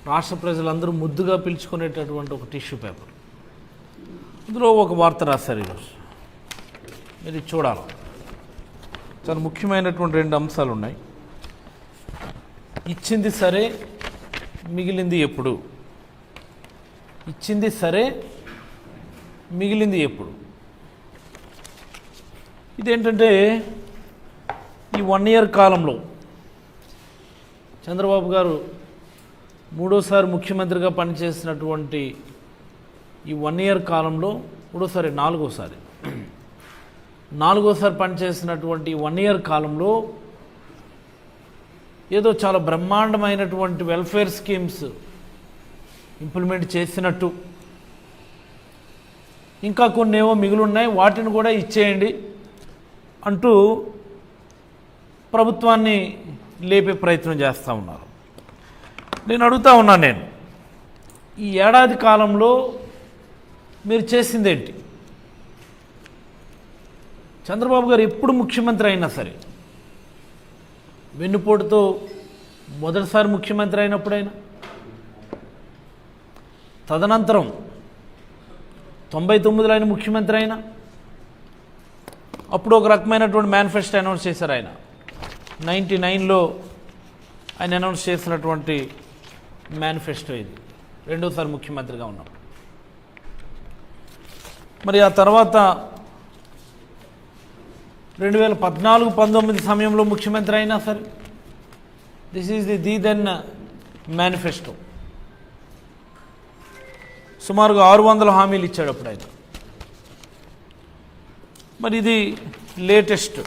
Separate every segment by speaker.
Speaker 1: రాష్ట్ర ప్రజలందరూ ముద్దుగా పిలుచుకునేటటువంటి ఒక టిష్యూ పేపర్. ఇందులో ఒక వార్త రాశారు ఈరోజు, మీరు చూడాలి. చాలా ముఖ్యమైనటువంటి 2 అంశాలు ఉన్నాయి. ఇచ్చింది సరే, మిగిలింది ఎప్పుడు. ఇచ్చింది సరే, మిగిలింది ఎప్పుడు. ఇదేంటంటే ఈ 1 year కాలంలో చంద్రబాబు గారు 3వసారి ముఖ్యమంత్రిగా పనిచేసినటువంటి ఈ 1 year కాలంలో 4వసారి పనిచేసినటువంటి 1 year కాలంలో ఏదో చాలా బ్రహ్మాండమైనటువంటి వెల్ఫేర్ స్కీమ్స్ ఇంప్లిమెంట్ చేసినట్టు, ఇంకా కొన్ని ఏవో మిగులున్నాయి వాటిని కూడా ఇచ్చేయండి అంటూ ప్రభుత్వాన్ని లేపే ప్రయత్నం చేస్తూ ఉన్నారు. నేను అడుగుతా ఉన్నాను, నేను ఈ ఏడాది కాలంలో మీరు చేసిందేంటి? చంద్రబాబు గారు ఎప్పుడు ముఖ్యమంత్రి అయినా సరే, వెన్నుపోటుతో మొదటిసారి ముఖ్యమంత్రి అయినప్పుడైనా, తదనంతరం 99లో ఆయన ముఖ్యమంత్రి అయినా, అప్పుడు ఒక రకమైనటువంటి మేనిఫెస్టో అనౌన్స్ చేశారు. ఆయన 99లో ఆయన అనౌన్స్ చేసినటువంటి మేనిఫెస్టో ఇది, 2వసారి ముఖ్యమంత్రిగా ఉన్నప్పుడు. మరి ఆ తర్వాత 2014-19 సమయంలో ముఖ్యమంత్రి అయినా సరే, this is the then manifesto. సుమారుగా 600 హామీలు ఇచ్చాడు అప్పుడు ఆయన. మరి ఇది లేటెస్ట్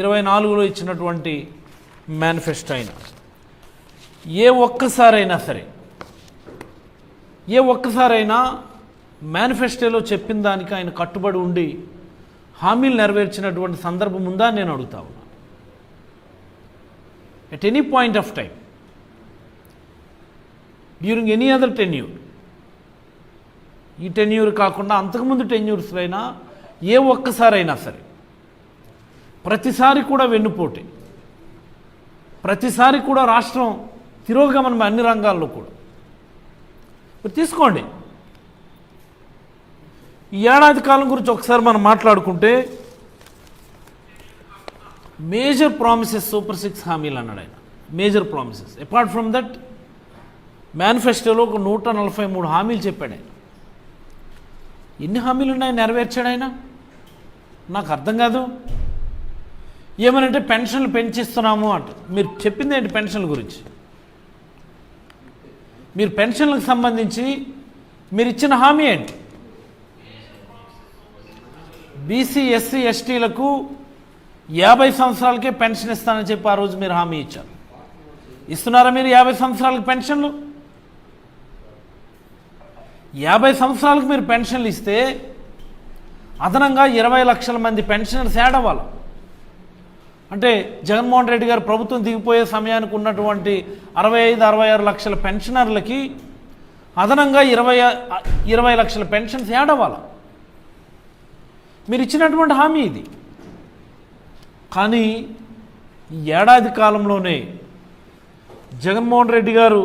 Speaker 1: 24లో ఇచ్చినటువంటి మేనిఫెస్టో అయినా. ఏ ఒక్కసారైనా మేనిఫెస్టోలో చెప్పిన దానికి ఆయన కట్టుబడి ఉండి హామీలు నెరవేర్చినటువంటి సందర్భం ఉందా నేను అడుగుతా ఉన్నా. At any point of time, during any other tenure, ఈ టెన్యూర్ కాకుండా అంతకుముందు టెన్యూర్స్లో అయినా ఏ ఒక్కసారైనా సరే, ప్రతిసారి కూడా వెన్నుపోటే, ప్రతిసారి కూడా రాష్ట్రం తిరోగమనం అన్ని రంగాల్లో కూడా. మీరు తీసుకోండి, ఈ ఏడాది కాలం గురించి ఒకసారి మనం మాట్లాడుకుంటే, మేజర్ ప్రామిసెస్ సూపర్ 6 హామీలు అన్నాడు ఆయన. Major promises. Apart from that మేనిఫెస్టోలో ఒక 143 హామీలు చెప్పాడు ఆయన. ఎన్ని హామీలు ఉన్నాయి నెరవేర్చాడు ఆయన? నాకు అర్థం కాదు. ఏమనంటే పెన్షన్లు పెంచిస్తున్నాము అంట. మీరు చెప్పింది ఏంటి పెన్షన్ల గురించి? మీరు పెన్షన్లకు సంబంధించి మీరు ఇచ్చిన హామీ ఏంటి? బీసీ, ఎస్సీ, ఎస్టీలకు 50 సంవత్సరాలకే పెన్షన్ ఇస్తానని చెప్పి ఆ రోజు మీరు హామీ ఇచ్చారు. ఇస్తున్నారా మీరు 50 సంవత్సరాలకు పెన్షన్లు? 50 సంవత్సరాలకు మీరు పెన్షన్లు ఇస్తే అదనంగా 20 లక్షల మంది పెన్షనర్స్ యాడ్ అవ్వాలి. అంటే జగన్మోహన్ రెడ్డి గారు ప్రభుత్వం దిగిపోయే సమయానికి ఉన్నటువంటి 65-66 లక్షల పెన్షనర్లకి అదనంగా 20 లక్షల పెన్షన్స్ యాడ్ అవ్వాలి. మీరు ఇచ్చినటువంటి హామీ ఇది. కానీ ఈ ఏడాది కాలంలోనే జగన్మోహన్ రెడ్డి గారు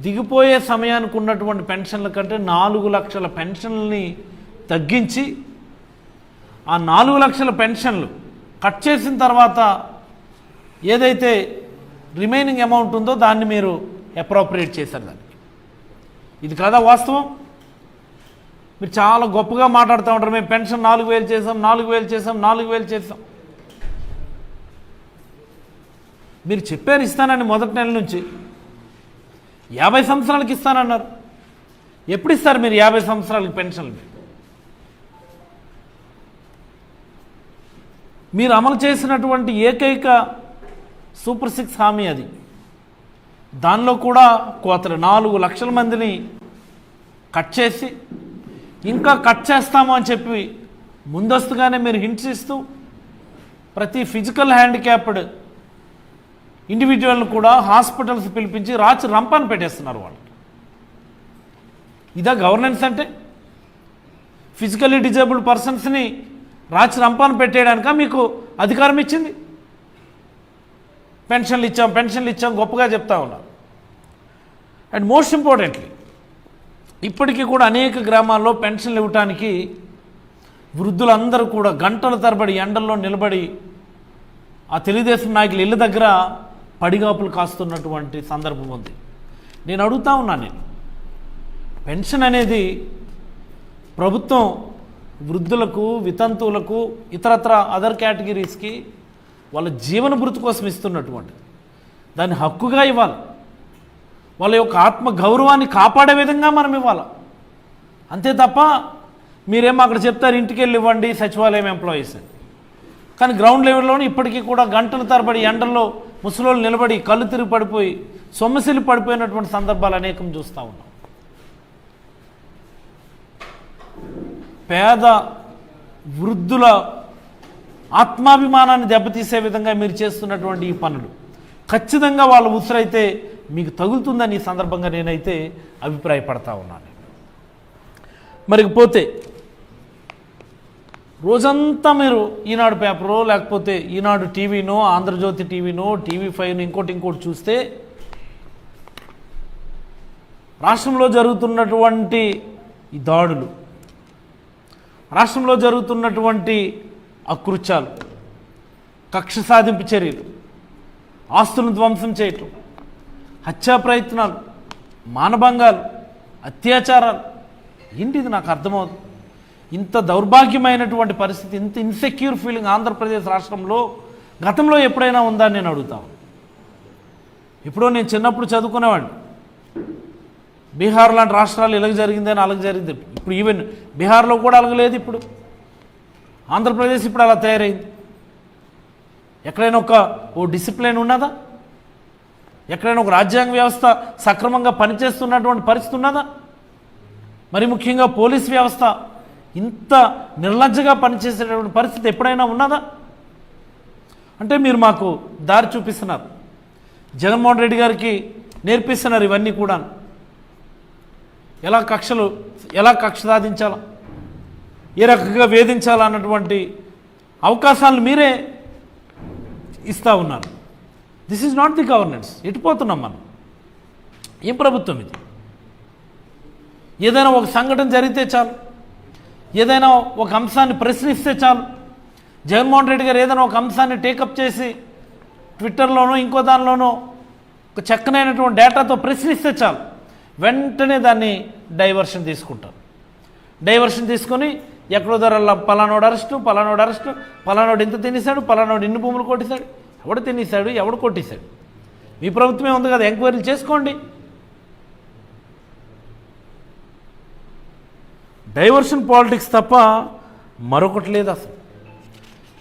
Speaker 1: దిగిపోయే సమయానికి ఉన్నటువంటి పెన్షన్ల కంటే 4 లక్షల పెన్షన్లని తగ్గించి, ఆ 4 లక్షల పెన్షన్లు కట్ చేసిన తర్వాత ఏదైతే రిమైనింగ్ అమౌంట్ ఉందో దాన్ని మీరు అప్రోప్రియేట్ చేశారు దానికి. ఇది కాదా వాస్తవం? మీరు చాలా గొప్పగా మాట్లాడుతూ ఉంటారు, మేము పెన్షన్ 4,000 చేసాం, 4,000 చేసాం, 4,000 చేసాం. మీరు చెప్పారు ఇస్తానని మొదటి నెల నుంచి. 50 సంవత్సరాలకి ఇస్తానన్నారు. ఎప్పుడు ఇస్తారు మీరు 50 సంవత్సరాలకి పెన్షన్లు? మీరు అమలు చేసినటువంటి ఏకైక సూపర్ 6 హామీ అది. దానిలో కూడా కోతలు 4 లక్షల మందిని కట్ చేసి, ఇంకా కట్ చేస్తాము అని చెప్పి ముందస్తుగానే మీరు హింట్స్ ఇస్తూ ప్రతి ఫిజికల్ హ్యాండిక్యాప్డ్ ఇండివిజువల్ని కూడా హాస్పిటల్స్ పిలిపించి రాచి రంపాన్ని పెట్టేస్తున్నారు వాళ్ళకి. ఇదా గవర్నెన్స్ అంటే? ఫిజికల్లీ డిజేబుల్డ్ పర్సన్స్ని రాచి రంపాన్ని పెట్టేయడానిక మీకు అధికారం ఇచ్చింది? పెన్షన్లు ఇచ్చాం గొప్పగా చెప్తా ఉన్నారు. అండ్ మోస్ట్ ఇంపార్టెంట్లీ ఇప్పటికీ కూడా అనేక గ్రామాల్లో పెన్షన్లు ఇవ్వటానికి వృద్ధులందరూ కూడా గంటల తరబడి ఎండల్లో నిలబడి ఆ తెలుగుదేశం నాయకుల ఇళ్ళ దగ్గర పడిగాపులు కాస్తున్నటువంటి సందర్భం ఉంది. నేను అడుగుతా ఉన్నాను, పెన్షన్ అనేది ప్రభుత్వం వృద్ధులకు, వితంతువులకు, ఇతరత్ర అదర్ కేటగిరీస్కి వాళ్ళ జీవన భృతి కోసం ఇస్తున్నటువంటి దాన్ని హక్కుగా ఇవ్వాలి. వాళ్ళ యొక్క ఆత్మ గౌరవాన్ని కాపాడే విధంగా మనం ఇవ్వాలి. అంతే తప్ప మీరేమో అక్కడ చెప్తారు ఇంటికి వెళ్ళి ఇవ్వండి సచివాలయం ఎంప్లాయీస్ అని. కానీ గ్రౌండ్ లెవెల్లోనే ఇప్పటికీ కూడా గంటల తరబడి ఎండల్లో ముసలోళ్ళు నిలబడి కళ్ళు తిరిగి పడిపోయి సొమ్మసిల్లి పడిపోయినటువంటి సందర్భాలు అనేకం చూస్తూ ఉన్నాం. పేద వృద్ధుల ఆత్మాభిమానాన్ని దెబ్బతీసే విధంగా మీరు చేస్తున్నటువంటి ఈ పనులు ఖచ్చితంగా వాళ్ళ ఉసిరైతే మీకు తగులుతుందని ఈ సందర్భంగా నేనైతే అభిప్రాయపడతా ఉన్నాను. మరి పోతే రోజంతా మీరు ఈనాడు పేపరో లేకపోతే ఈనాడు టీవీనో, ఆంధ్రజ్యోతి టీవీనో, TV5 ఇంకోటి చూస్తే రాష్ట్రంలో జరుగుతున్నటువంటి ఈ దాడులు, రాష్ట్రంలో జరుగుతున్నటువంటి అకృత్యాలు, కక్ష సాధింపు చర్యలు, ఆస్తులను ధ్వంసం చేయటం, హత్యా ప్రయత్నాలు, మానభంగాలు, అత్యాచారాలు, ఏంటిది నాకు అర్థమవుతుంది. ఇంత దౌర్భాగ్యమైనటువంటి పరిస్థితి, ఇంత ఇన్సెక్యూర్ ఫీలింగ్ ఆంధ్రప్రదేశ్ రాష్ట్రంలో గతంలో ఎప్పుడైనా ఉందా నేను అడుగుతాను. ఎప్పుడో నేను చిన్నప్పుడు చదువుకునేవాడిని, బీహార్ లాంటి రాష్ట్రాలు ఇలాగ జరిగిందని అలాగ జరిగింది. ఇప్పుడు ఈవెన్ బీహార్లో కూడా అలాగలేదు. ఇప్పుడు ఆంధ్రప్రదేశ్ ఇప్పుడు అలా తయారైంది. ఎక్కడైనా ఓ డిసిప్లిన్ ఉన్నదా? ఎక్కడైనా ఒక రాజ్యాంగ వ్యవస్థ సక్రమంగా పనిచేస్తున్నటువంటి పరిస్థితి ఉన్నదా? మరి ముఖ్యంగా పోలీస్ వ్యవస్థ ఇంత నిర్లజ్జగా పనిచేసేటటువంటి పరిస్థితి ఎప్పుడైనా ఉన్నదా? అంటే మీరు మాకు దారి చూపిస్తున్నారు, జగన్మోహన్ రెడ్డి గారికి నేర్పిస్తున్నారు ఇవన్నీ కూడా. ఎలా కక్ష సాధించాలా, ఏ రకంగా వేధించాలా అన్నటువంటి అవకాశాలను మీరే ఇస్తూ ఉన్నారు. This is not the governance. ఎటుపోతున్నాం మనం? ఏం ప్రభుత్వం ఇది? ఏదైనా ఒక సంఘటన జరిగితే చాలు, ఏదైనా ఒక అంశాన్ని ప్రశ్నిస్తే చాలు, జగన్మోహన్ రెడ్డి గారు ఏదైనా ఒక అంశాన్ని టేకప్ చేసి ట్విట్టర్లోనో ఇంకో దానిలోనో ఒక చక్కనైనటువంటి డేటాతో ప్రశ్నిస్తే చాలు, వెంటనే దాన్ని డైవర్షన్ తీసుకుంటారు. డైవర్షన్ తీసుకొని ఎక్కడో ధరల్లో పలానోడు అరెస్టు, పలానోడు ఇంత తినేశాడు, పలానోడు ఇన్ని భూములు కొట్టేశాడు, ఎవడు తినేశాడు, ఎవడు కొట్టేశాడు. మీ ప్రభుత్వమే ఉంది కదా, ఎంక్వైరీలు చేసుకోండి. డైవర్షన్ పాలిటిక్స్ తప్ప మరొకటి లేదు అసలు.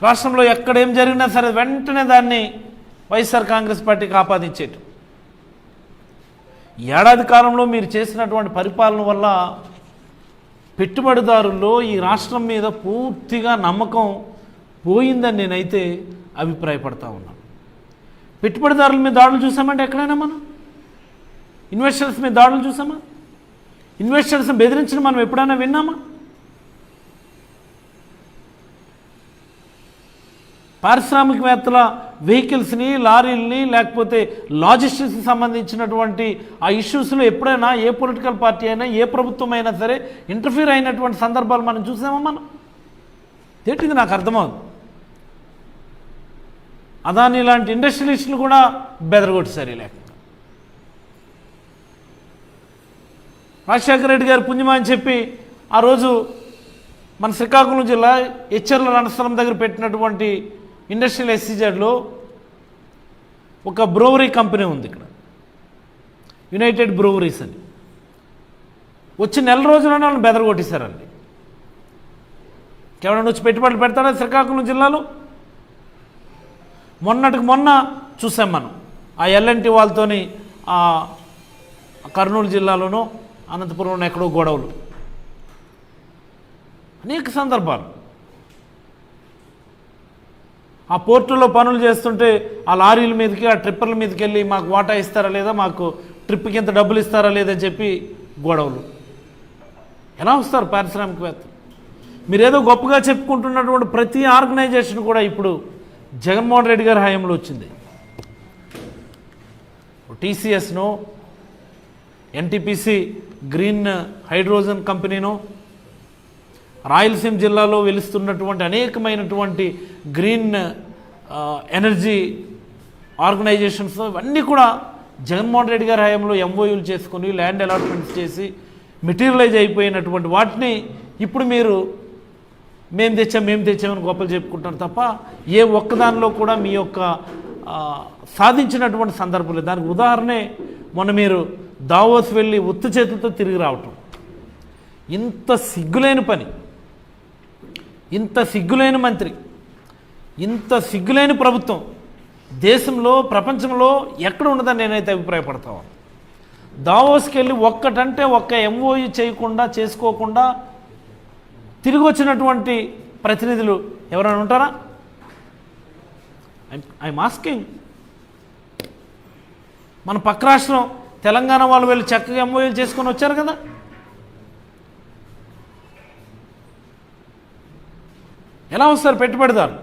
Speaker 1: రాష్ట్రంలో ఎక్కడేం జరిగినా సరే వెంటనే దాన్ని వైఎస్ఆర్ కాంగ్రెస్ పార్టీకి ఆపాదించేటు. ఏడాది కాలంలో మీరు చేసినటువంటి పరిపాలన వల్ల పెట్టుబడిదారుల్లో ఈ రాష్ట్రం మీద పూర్తిగా నమ్మకం పోయిందని నేనైతే అభిప్రాయపడతా ఉన్నాను. పెట్టుబడిదారుల మీద దాడులు చూసామంటే ఎక్కడైనా మనం ఇన్వెస్టర్స్ మీద దాడులు చూసామా? ఇన్వెస్టర్స్ని బెదిరించిన మనం ఎప్పుడైనా విన్నామా? పారిశ్రామికవేత్తల వెహికల్స్ని, లారీలని, లేకపోతే లాజిస్టిక్స్కి సంబంధించినటువంటి ఆ ఇష్యూస్లో ఎప్పుడైనా ఏ పొలిటికల్ పార్టీ అయినా, ఏ ప్రభుత్వం అయినా సరే ఇంటర్ఫీర్ అయినటువంటి సందర్భాలు మనం చూసామా? మనం ఏంటిది నాకు అర్థమవుతుంది. అదాని లాంటి ఇండస్ట్రియలిస్టులు కూడా బెదరగొట్టేశారు. లేక రాజశేఖర రెడ్డి గారు పుణ్యమా అని చెప్పి ఆ రోజు మన శ్రీకాకుళం జిల్లా ఎచ్చర్ల రణస్థలం దగ్గర పెట్టినటువంటి ఇండస్ట్రియల్ SEZలో ఒక బ్రూవరీ కంపెనీ ఉంది ఇక్కడ, యునైటెడ్ బ్రూవరీస్ అని. వచ్చి నెల రోజుల్లోనే వాళ్ళని బెదరగొట్టేశారండి. కేవలం వచ్చి పెట్టుబడులు పెడతారా శ్రీకాకుళం జిల్లాలో? మొన్నటికి మొన్న చూసాం మనం ఆ L&T వాళ్ళతోని కర్నూలు జిల్లాలోనూ అనంతపురంలో ఎక్కడో గొడవలు, అనేక సందర్భాలు. ఆ పోర్టులో పనులు చేస్తుంటే ఆ లారీల మీదకి, ఆ ట్రిప్పర్ల మీదకి వెళ్ళి మాకు వాటా ఇస్తారా లేదా, మాకు ట్రిప్కి ఇంత డబ్బులు ఇస్తారా లేదని చెప్పి గొడవలు. ఎలా వస్తారు పారిశ్రామికవేత్తలు? మీరేదో గొప్పగా చెప్పుకుంటున్నటువంటి ప్రతి ఆర్గనైజేషన్ కూడా ఇప్పుడు జగన్మోహన్ రెడ్డి గారి హయాంలో వచ్చింది. TCSనో ఎన్టీపీసీ గ్రీన్ హైడ్రోజన్ కంపెనీనో, రాయలసీమ జిల్లాలో వెలుస్తున్నటువంటి అనేకమైనటువంటి గ్రీన్ ఎనర్జీ ఆర్గనైజేషన్స్ ఇవన్నీ కూడా జగన్మోహన్ రెడ్డి గారి హయాంలో ఎంఓయూలు చేసుకొని ల్యాండ్ అలాట్మెంట్స్ చేసి మెటీరియలైజ్ అయిపోయినటువంటి వాటిని ఇప్పుడు మీరు మేము తెచ్చామని గొప్పలు చెప్పుకుంటారు తప్ప ఏ ఒక్కదానిలో కూడా మీ యొక్క సాధించినటువంటి సందర్భం లేదు. దానికి ఉదాహరణే మొన్న మీరు దావోస్ వెళ్ళి ఉత్త చేతులతో తిరిగి రావటం. ఇంత సిగ్గులేని పని, ఇంత సిగ్గులేని మంత్రి, ఇంత సిగ్గులేని ప్రభుత్వం దేశంలో ప్రపంచంలో ఎక్కడ ఉండదని నేనైతే అభిప్రాయపడతాను. దావోస్కి వెళ్ళి ఒక్క ఎంఓయూ చేయకుండా చేసుకోకుండా తిరిగి వచ్చినటువంటి ప్రతినిధులు ఎవరైనా ఉంటారా? I'm asking. మన పక్క రాష్ట్రం తెలంగాణ వాళ్ళు వెళ్ళి చక్కగా ఎంఓయూలు చేసుకొని వచ్చారు కదా. ఎలా వస్తారు పెట్టుబడిదారులు?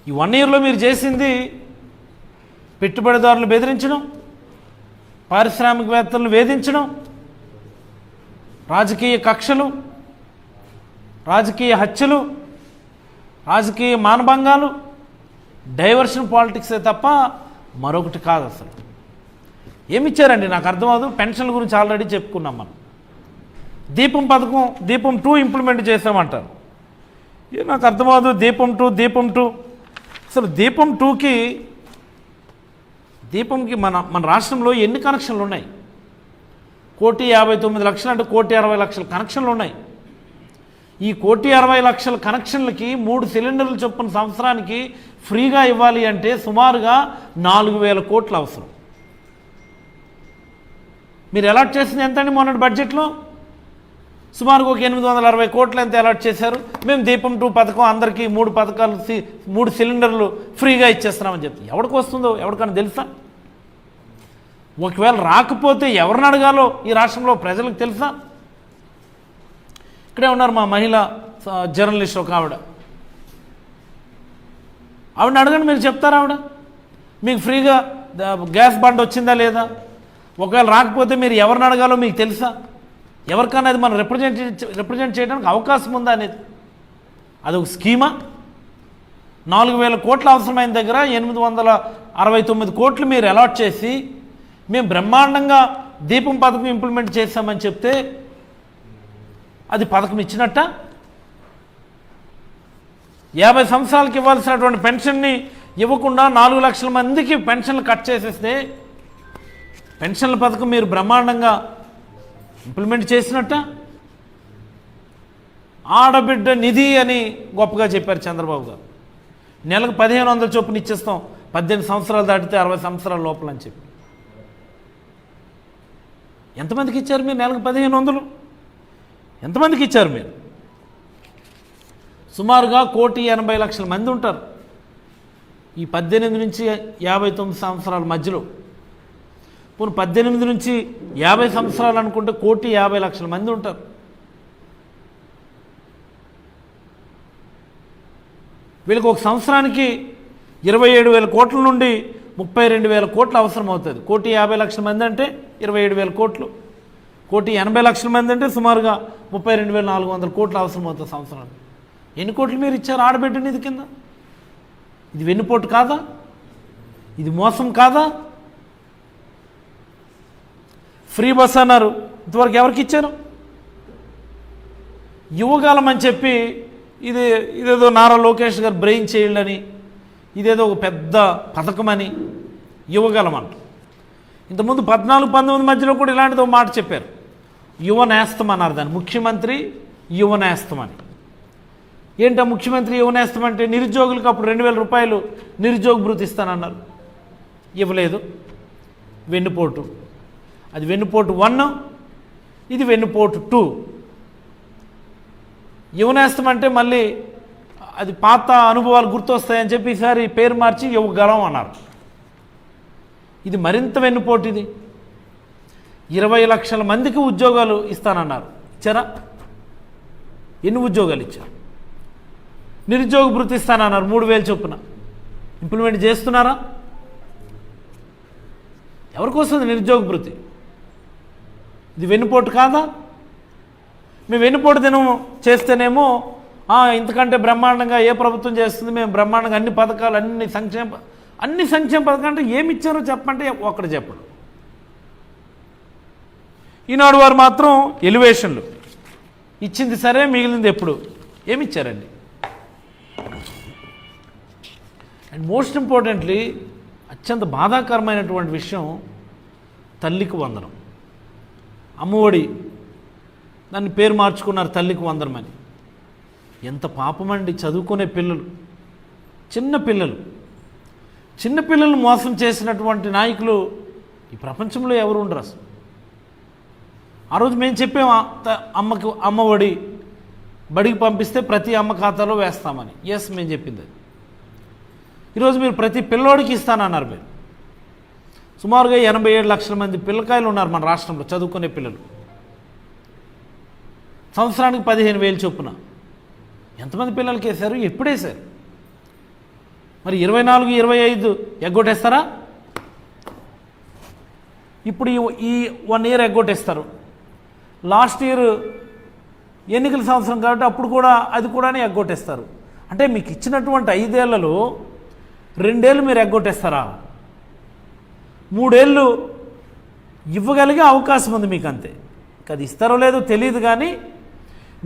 Speaker 1: ఈ 1 ఇయర్లో మీరు చేసింది పెట్టుబడిదారులు బెదిరించడం, పారిశ్రామికవేత్తలను వేధించడం, రాజకీయ కక్షలు, రాజకీయ హత్యలు, రాజకీయ మానభంగాలు, డైవర్షన్ పాలిటిక్సే తప్ప మరొకటి కాదు. అసలు ఏమిచ్చారండి నాకు అర్థం అవ్వదు. పెన్షన్ల గురించి ఆల్రెడీ చెప్పుకున్నాం మనం. దీపం పథకం, దీపం 2 ఇంప్లిమెంట్ చేసామంటారు. నాకు అర్థం అవ్వదు. దీపం 2 అసలు దీపంకి మన రాష్ట్రంలో ఎన్ని కనెక్షన్లు ఉన్నాయి? 1,59,00,000 అంటే 1,60,00,000 కనెక్షన్లు ఉన్నాయి. ఈ 1,60,00,000 కనెక్షన్లకి 3 సిలిండర్లు చొప్పున సంవత్సరానికి ఫ్రీగా ఇవ్వాలి అంటే సుమారుగా 4,000 కోట్లు అవసరం. మీరు అలాట్ చేసింది ఎంతండి మొన్నటి బడ్జెట్లో? సుమారుగా ఒక 860 కోట్లు ఎంత అలాట్ చేశారు. మేము దీపం 2 పథకం అందరికీ 3 పథకాలు 3 సిలిండర్లు ఫ్రీగా ఇచ్చేస్తున్నామని చెప్తే ఎవరికి వస్తుందో ఎవరికైనా తెలుసా? ఒకవేళ రాకపోతే ఎవరిని అడగాలో ఈ రాష్ట్రంలో ప్రజలకు తెలుసా? ఇక్కడే ఉన్నారు మా మహిళా జర్నలిస్ట్ ఒక ఆవిడని అడగండి, మీరు చెప్తారా? మీకు ఫ్రీగా గ్యాస్ బండ్ వచ్చిందా లేదా? ఒకవేళ రాకపోతే మీరు ఎవరిని అడగాలో మీకు తెలుసా? ఎవరికన్నా అది మనం రిప్రజెంట్ చేయడానికి అవకాశం ఉందా అనేది అది ఒక స్కీమా? 4,000 కోట్లు అవసరమైన దగ్గర 869 కోట్లు మీరు అలాట్ చేసి మేము బ్రహ్మాండంగా దీపం పథకం ఇంప్లిమెంట్ చేస్తామని చెప్తే అది పథకం ఇచ్చినట్ట? 50 సంవత్సరాలకి ఇవ్వాల్సినటువంటి పెన్షన్ని ఇవ్వకుండా 4 లక్షల మందికి పెన్షన్లు కట్ చేసేస్తే పెన్షన్ల పథకం మీరు బ్రహ్మాండంగా ఇంప్లిమెంట్ చేసినట్ట? ఆడబిడ్డ నిధి అని గొప్పగా చెప్పారు చంద్రబాబు గారు. నెలకు 1,500 చొప్పున ఇచ్చేస్తాం 18 సంవత్సరాలు దాటితే 60 సంవత్సరాల లోపల అని చెప్పి. ఎంతమందికి ఇచ్చారు మీరు నెలకు 1,500? ఎంతమందికి ఇచ్చారు మీరు? సుమారుగా 1,80,00,000 మంది ఉంటారు ఈ 18 నుంచి 59 సంవత్సరాల మధ్యలో. పోనీ 18 నుంచి 50 సంవత్సరాలు అనుకుంటే 1,50,00,000 మంది ఉంటారు. వీళ్ళకి ఒక సంవత్సరానికి 27,000 కోట్ల నుండి 32,000 కోట్లు అవసరం అవుతుంది. 1,50,00,000 మంది అంటే 27,000 కోట్లు, 1,80,00,000 మంది అంటే సుమారుగా 32,400 కోట్లు అవసరం అవుతుంది సంవత్సరానికి. ఎన్ని కోట్లు మీరు ఇచ్చారు ఆడబిడ్డ నిధి కింద? ఇది వెన్నుపోటు కాదా? ఇది మోసం కాదా? ఫ్రీ బస్ అన్నారు, ఇంతవరకు ఎవరికి ఇచ్చారు? యువగాలం అని చెప్పి ఇదేదో నారా లోకేష్ గారు బ్రెయిన్ చైల్డ్ అని, ఇదేదో ఒక పెద్ద పథకమని యువగలం అంట. ఇంతకుముందు 14-19 మధ్యలో కూడా ఇలాంటిది ఒక మాట చెప్పారు, యువ నేస్తం అన్నారు దాన్ని. ముఖ్యమంత్రి యువ నేస్తం అని. ఏంటో ముఖ్యమంత్రి యువ నేస్తం అంటే నిరుద్యోగులకు అప్పుడు 2,000 రూపాయలు నిరుద్యోగ భృతి ఇస్తానన్నారు, ఇవ్వలేదు. వెన్నుపోటు. అది వెన్నుపోటు 1, ఇది వెన్నుపోటు 2. యువ నేస్తం అంటే మళ్ళీ అది పాత అనుభవాలు గుర్తొస్తాయని చెప్పి ఈసారి పేరు మార్చి యువగలం అన్నారు. ఇది మరింత వెన్నుపోటు. ఇది 20 లక్షల మందికి ఉద్యోగాలు ఇస్తానన్నారు, ఇచ్చారా? ఎన్ని ఉద్యోగాలు ఇచ్చారు? నిరుద్యోగ భృతి ఇస్తానన్నారు 3,000 చొప్పున, ఇంప్లిమెంట్ చేస్తున్నారా? ఎవరికి వస్తుంది నిరుద్యోగ భృతి? ఇది వెన్నుపోటు కాదా? మేము వెన్నుపోటు దినం చేస్తేనేమో ఇంతకంటే బ్రహ్మాండంగా ఏ ప్రభుత్వం చేస్తుంది, మేము బ్రహ్మాండంగా అన్ని పథకాలు అన్ని సంక్షేమ పథకాలు అంటే ఏమి ఇచ్చారో చెప్పంటే ఒక్కడు చెప్పడు. ఈనాడు వారు మాత్రం ఎలివేషన్లు ఇచ్చింది సరే, మిగిలింది ఎప్పుడు ఏమిచ్చారండి? అండ్ మోస్ట్ ఇంపార్టెంట్లీ అత్యంత బాధాకరమైనటువంటి విషయం తల్లికి వందనం. అమ్మఒడి దాన్ని పేరు మార్చుకున్నారు తల్లికి వందనం అని. ఎంత పాపమండి! చదువుకునే పిల్లలు, చిన్న పిల్లలు మోసం చేసినటువంటి నాయకులు ఈ ప్రపంచంలో ఎవరు ఉండరు అసలు. ఆ రోజు మేము చెప్పాము అమ్మఒడి బడికి పంపిస్తే ప్రతి అమ్మ ఖాతాలో వేస్తామని. ఎస్, మేము చెప్పింది అది. ఈరోజు మీరు ప్రతి పిల్లోడికి ఇస్తానన్నారు. మీరు సుమారుగా 87 లక్షల మంది పిల్లకాయలు ఉన్నారు మన రాష్ట్రంలో చదువుకునే పిల్లలు. సంవత్సరానికి 15,000 చొప్పున ఎంతమంది పిల్లలకి వేశారు? ఎప్పుడు వేశారు? మరి 24, 25 ఎగ్గొట్టేస్తారా? ఇప్పుడు ఈ 1 ఇయర్ ఎగ్గొట్టేస్తారు. లాస్ట్ ఇయర్ ఎన్నికల సంవత్సరం కాబట్టి అప్పుడు కూడా అది కూడా ఎగ్గొట్టేస్తారు. అంటే మీకు ఇచ్చినటువంటి 5 ఏళ్లలో 2 ఏళ్ళు మీరు ఎగ్గొట్టేస్తారా? 3 ఏళ్ళు ఇవ్వగలిగే అవకాశం ఉంది మీకు, అంతే. అది ఇస్తారో లేదో తెలియదు, కానీ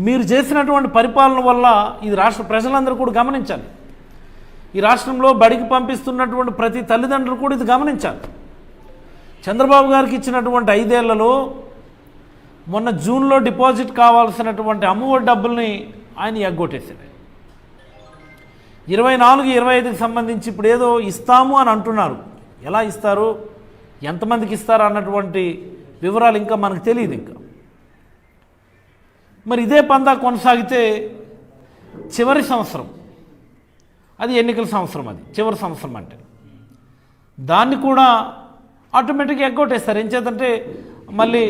Speaker 1: మీరు చేసినటువంటి పరిపాలన వల్ల ఇది రాష్ట్ర ప్రజలందరూ కూడా గమనించాలి. ఈ రాష్ట్రంలో బడికి పంపిస్తున్నటువంటి ప్రతి తల్లిదండ్రులు కూడా ఇది గమనించాలి. చంద్రబాబు గారికి ఇచ్చినటువంటి 5 ఏళ్లలో మొన్న జూన్లో డిపాజిట్ కావాల్సినటువంటి అమ్మఒడి డబ్బుల్ని ఆయన ఎగ్గొట్టేశారు. 24, 25కి సంబంధించి ఇప్పుడు ఏదో ఇస్తాము అని అంటున్నారు. ఎలా ఇస్తారు, ఎంతమందికి ఇస్తారు అన్నటువంటి వివరాలు ఇంకా మనకు తెలియదు. ఇంకా మరి ఇదే పందా కొనసాగితే చివరి సంవత్సరం, అది ఎన్నికల సంవత్సరం, అది చివరి సంవత్సరం అంటే దాన్ని కూడా ఆటోమేటిక్గా ఎగ్గొట్టేస్తారు. ఏం చేద్దంటే మళ్ళీ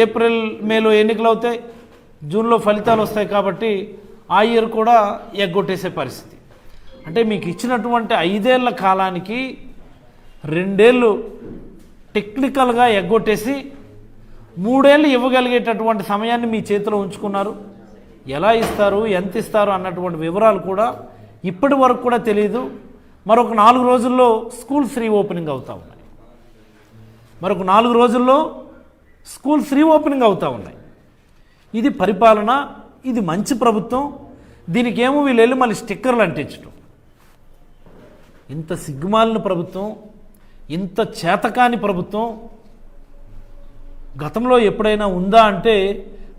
Speaker 1: ఏప్రిల్, మేలో ఎన్నికలు అవుతాయి, జూన్లో ఫలితాలు వస్తాయి, కాబట్టి ఆ ఇయర్ కూడా ఎగ్గొట్టేసే పరిస్థితి. అంటే మీకు ఇచ్చినటువంటి 5 ఏళ్ల కాలానికి 2 ఏళ్ళు టెక్నికల్గా ఎగ్గొట్టేసి 3 ఏళ్ళు ఇవ్వగలిగేటటువంటి సమయాన్ని మీ చేతిలో ఉంచుకున్నారు. ఎలా ఇస్తారు, ఎంత ఇస్తారు అన్నటువంటి వివరాలు కూడా ఇప్పటి వరకు కూడా తెలియదు. మరొక 4 రోజుల్లో స్కూల్స్ రీఓపెనింగ్ అవుతూ ఉన్నాయి. మరొక 4 రోజుల్లో స్కూల్స్ రీఓపెనింగ్ అవుతూ ఉన్నాయి. ఇది పరిపాలన, ఇది మంచి ప్రభుత్వం. దీనికి ఏమో వీళ్ళు వెళ్ళి మళ్ళీ స్టిక్కర్లు అంటించడం. ఇంత సిగ్గుమాలిన ప్రభుత్వం, ఇంత చేతకాని ప్రభుత్వం గతంలో ఎప్పుడైనా ఉందా అంటే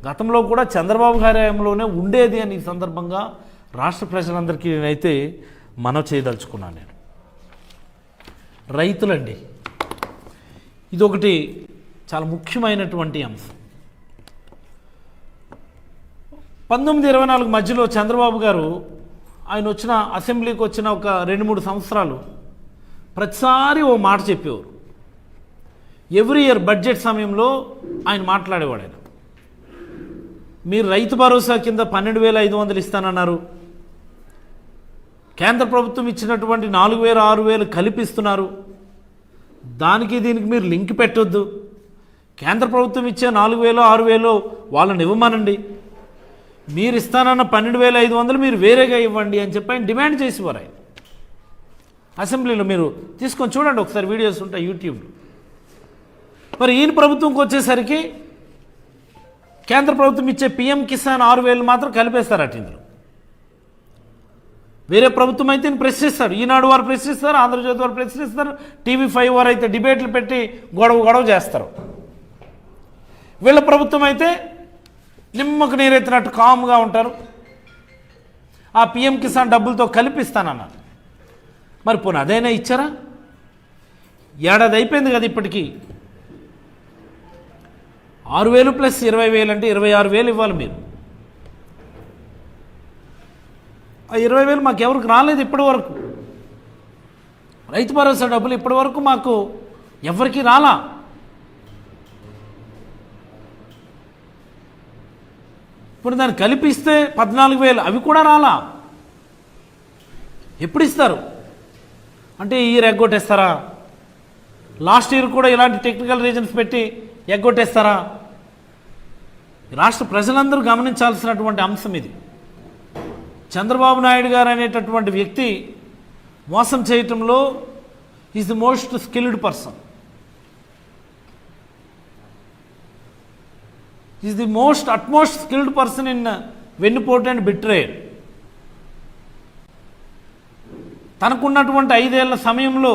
Speaker 1: గతంలో కూడా చంద్రబాబు గారి హయాంలోనే ఉండేది అని ఈ సందర్భంగా రాష్ట్ర ప్రజలందరికీ నేనైతే మనవి చేయదలుచుకున్నాను. నేను రైతులండి, ఇదొకటి చాలా ముఖ్యమైనటువంటి అంశం. 1924 మధ్యలో చంద్రబాబు గారు ఆయన వచ్చిన అసెంబ్లీకి వచ్చిన ఒక 2-3 సంవత్సరాలు ప్రతిసారి ఓ మాట చెప్పేవారు. ఎవ్రీ ఇయర్ బడ్జెట్ సమయంలో ఆయన మాట్లాడేవాడు. ఆయన మీరు రైతు భరోసా కింద 12,500 ఇస్తానన్నారు, కేంద్ర ప్రభుత్వం ఇచ్చినటువంటి 4,000, 6,000 కల్పిస్తున్నారు, దానికి దీనికి మీరు లింక్ పెట్టొద్దు, కేంద్ర ప్రభుత్వం ఇచ్చే 4,000, 6,000 వాళ్ళని ఇవ్వమనండి, మీరు ఇస్తానన్న 12,500 మీరు వేరేగా ఇవ్వండి అని చెప్పి ఆయన డిమాండ్ చేసేవారు. ఆయన అసెంబ్లీలో మీరు తీసుకొని చూడండి ఒకసారి, వీడియోస్ ఉంటాయి యూట్యూబ్లో. మరి ఈయన ప్రభుత్వంకి వచ్చేసరికి కేంద్ర ప్రభుత్వం ఇచ్చే PM కిసాన్ 6,000 మాత్రం కలిపేస్తారట ఇందులో. వేరే ప్రభుత్వం అయితే ప్రశ్నిస్తారు, ఈనాడు వారు ప్రశ్నిస్తారు, ఆంధ్రజ్యోతి వారు ప్రశ్నిస్తారు, TV5 వారు అయితే డిబేట్లు పెట్టి గొడవ చేస్తారు. వీళ్ళ ప్రభుత్వం అయితే నిమ్మకు నీరెత్తినట్టు కామ్గా ఉంటారు. ఆ PM కిసాన్ డబ్బులతో కలిపిస్తానన్నారు. మరి పోనీ అదైనా ఇచ్చారా? ఏడాది అయిపోయింది కదా ఇప్పటికీ. 6,000 + 20,000 అంటే 26,000 ఇవ్వాలి మీరు. ఆ 20,000 మాకు ఎవరికి రాలేదు ఇప్పటి వరకు. రైతు భరోసా డబ్బులు ఇప్పటి వరకు మాకు ఎవరికి రాలా. ఇప్పుడు దాన్ని కలిపిస్తే 14,000, అవి కూడా రాలా. ఎప్పుడు ఇస్తారు? అంటే ఈ ఇయర్ ఎగ్గొట్టేస్తారా? లాస్ట్ ఇయర్ కూడా ఇలాంటి టెక్నికల్ రీజన్స్ పెట్టి ఎగ్గొట్టేస్తారా? రాష్ట్ర ప్రజలందరూ గమనించాల్సినటువంటి అంశం ఇది. చంద్రబాబు నాయుడు గారు అనేటటువంటి వ్యక్తి మోసం చేయటంలో is the most skilled person, is the utmost skilled person in వెన్నుపోటు అండ్ బిట్రేయల్. తనకున్నటువంటి 5 ఏళ్ల సమయంలో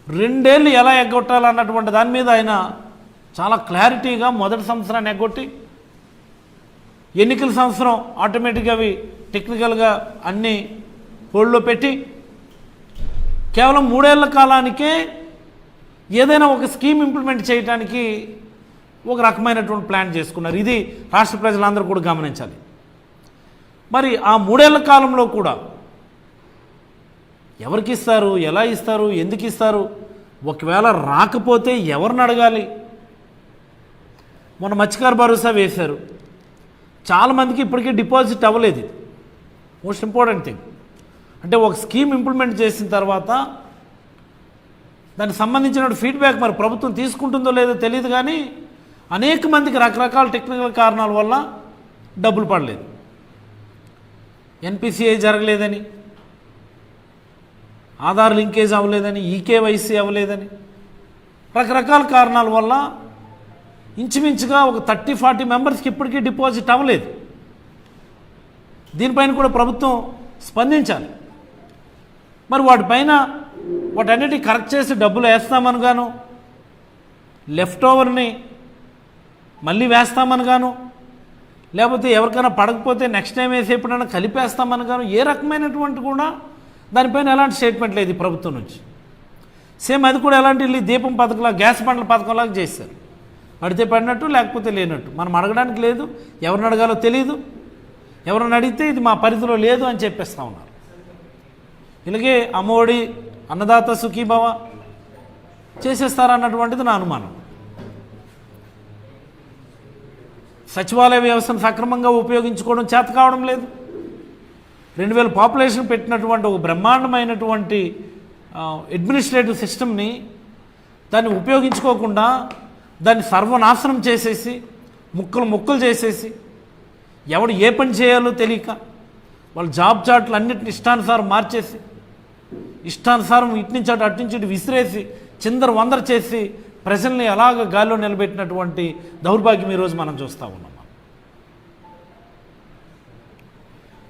Speaker 1: 2 ఏళ్ళు ఎలా ఎగ్గొట్టాలన్నటువంటి దాని మీద ఆయన చాలా క్లారిటీగా మొదటి సంవత్సరాన్ని ఎగ్గొట్టి, ఎన్నికల సంవత్సరం ఆటోమేటిక్గా అవి టెక్నికల్గా అన్నీ హోల్డ్లో పెట్టి కేవలం 3 ఏళ్ల కాలానికే ఏదైనా ఒక స్కీమ్ ఇంప్లిమెంట్ చేయడానికి ఒక రకమైనటువంటి ప్లాన్ చేసుకున్నారు. ఇది రాష్ట్ర ప్రజలందరూ కూడా గమనించాలి. మరి ఆ 3 ఏళ్ల కాలంలో కూడా ఎవరికి ఇస్తారు, ఎలా ఇస్తారు, ఎందుకు ఇస్తారు, ఒకవేళ రాకపోతే ఎవరిని అడగాలి? మొన్న మత్స్యకార భరోసా వేశారు, చాలామందికి ఇప్పటికీ డిపాజిట్ అవ్వలేదు. ఇది మోస్ట్ ఇంపార్టెంట్ థింగ్. అంటే ఒక స్కీమ్ ఇంప్లిమెంట్ చేసిన తర్వాత దానికి సంబంధించిన ఫీడ్బ్యాక్ మరి ప్రభుత్వం తీసుకుంటుందో లేదో తెలియదు, కానీ అనేక మందికి రకరకాల టెక్నికల్ కారణాల వల్ల డబ్బులు పడలేదు. ఎన్పిసిఐ జరగలేదని, ఆధార్ లింకేజ్ అవ్వలేదని, ఈకేవైసీ అవ్వలేదని, రకరకాల కారణాల వల్ల ఇంచుమించుగా ఒక 30-40 మెంబర్స్కి ఇప్పటికీ డిపాజిట్ అవ్వలేదు. దీనిపైన కూడా ప్రభుత్వం స్పందించాలి. మరి వాటన్నిటి కరెక్ట్ చేసి డబ్బులు వేస్తామని గాను, లెఫ్ట్ ఓవర్ని మళ్ళీ వేస్తామని గాను, లేకపోతే ఎవరికైనా పడకపోతే నెక్స్ట్ టైం వేసి ఎప్పుడైనా కలిపేస్తామని గాను, ఏ రకమైనటువంటి కూడా దానిపైన ఎలాంటి స్టేట్మెంట్ లేదు ఈ ప్రభుత్వం నుంచి. సేమ్ అది కూడా ఎలాంటి దీపం పథకంలా, గ్యాస్ బండ్ల పథకంలాగా చేశారు. పడితే పడినట్టు, లేకపోతే లేనట్టు. మనం అడగడానికి లేదు, ఎవరిని అడగాలో తెలియదు, ఎవరిని అడిగితే ఇది మా పరిధిలో లేదు అని చెప్పేస్తూ ఉన్నారు. ఇలాగే అమ్మఒడి, అన్నదాత సుఖీభవ చేసేస్తారన్నటువంటిది నా అనుమానం. సచివాలయ వ్యవస్థను సక్రమంగా ఉపయోగించుకోవడం చేత కావడం లేదు. 2000 పాపులేషన్ పెట్టినటువంటి ఒక బ్రహ్మాండమైనటువంటి అడ్మినిస్ట్రేటివ్ సిస్టమ్ని దాన్ని ఉపయోగించుకోకుండా దాన్ని సర్వనాశనం చేసేసి, ముక్కలు చేసేసి, ఎవడు ఏ పని చేయాలో తెలియక వాళ్ళ జాబ్ చాట్లు అన్నిటిని ఇష్టానుసారం మార్చేసి, ఇష్టానుసారం ఇటు నుంచి అటు నుంచి ఇటు విసిరేసి, చిందర వందర చేసి ప్రజల్ని అలాగ గాల్లో నిలబెట్టినటువంటి దౌర్భాగ్యం ఈరోజు మనం చూస్తూ ఉన్నాం.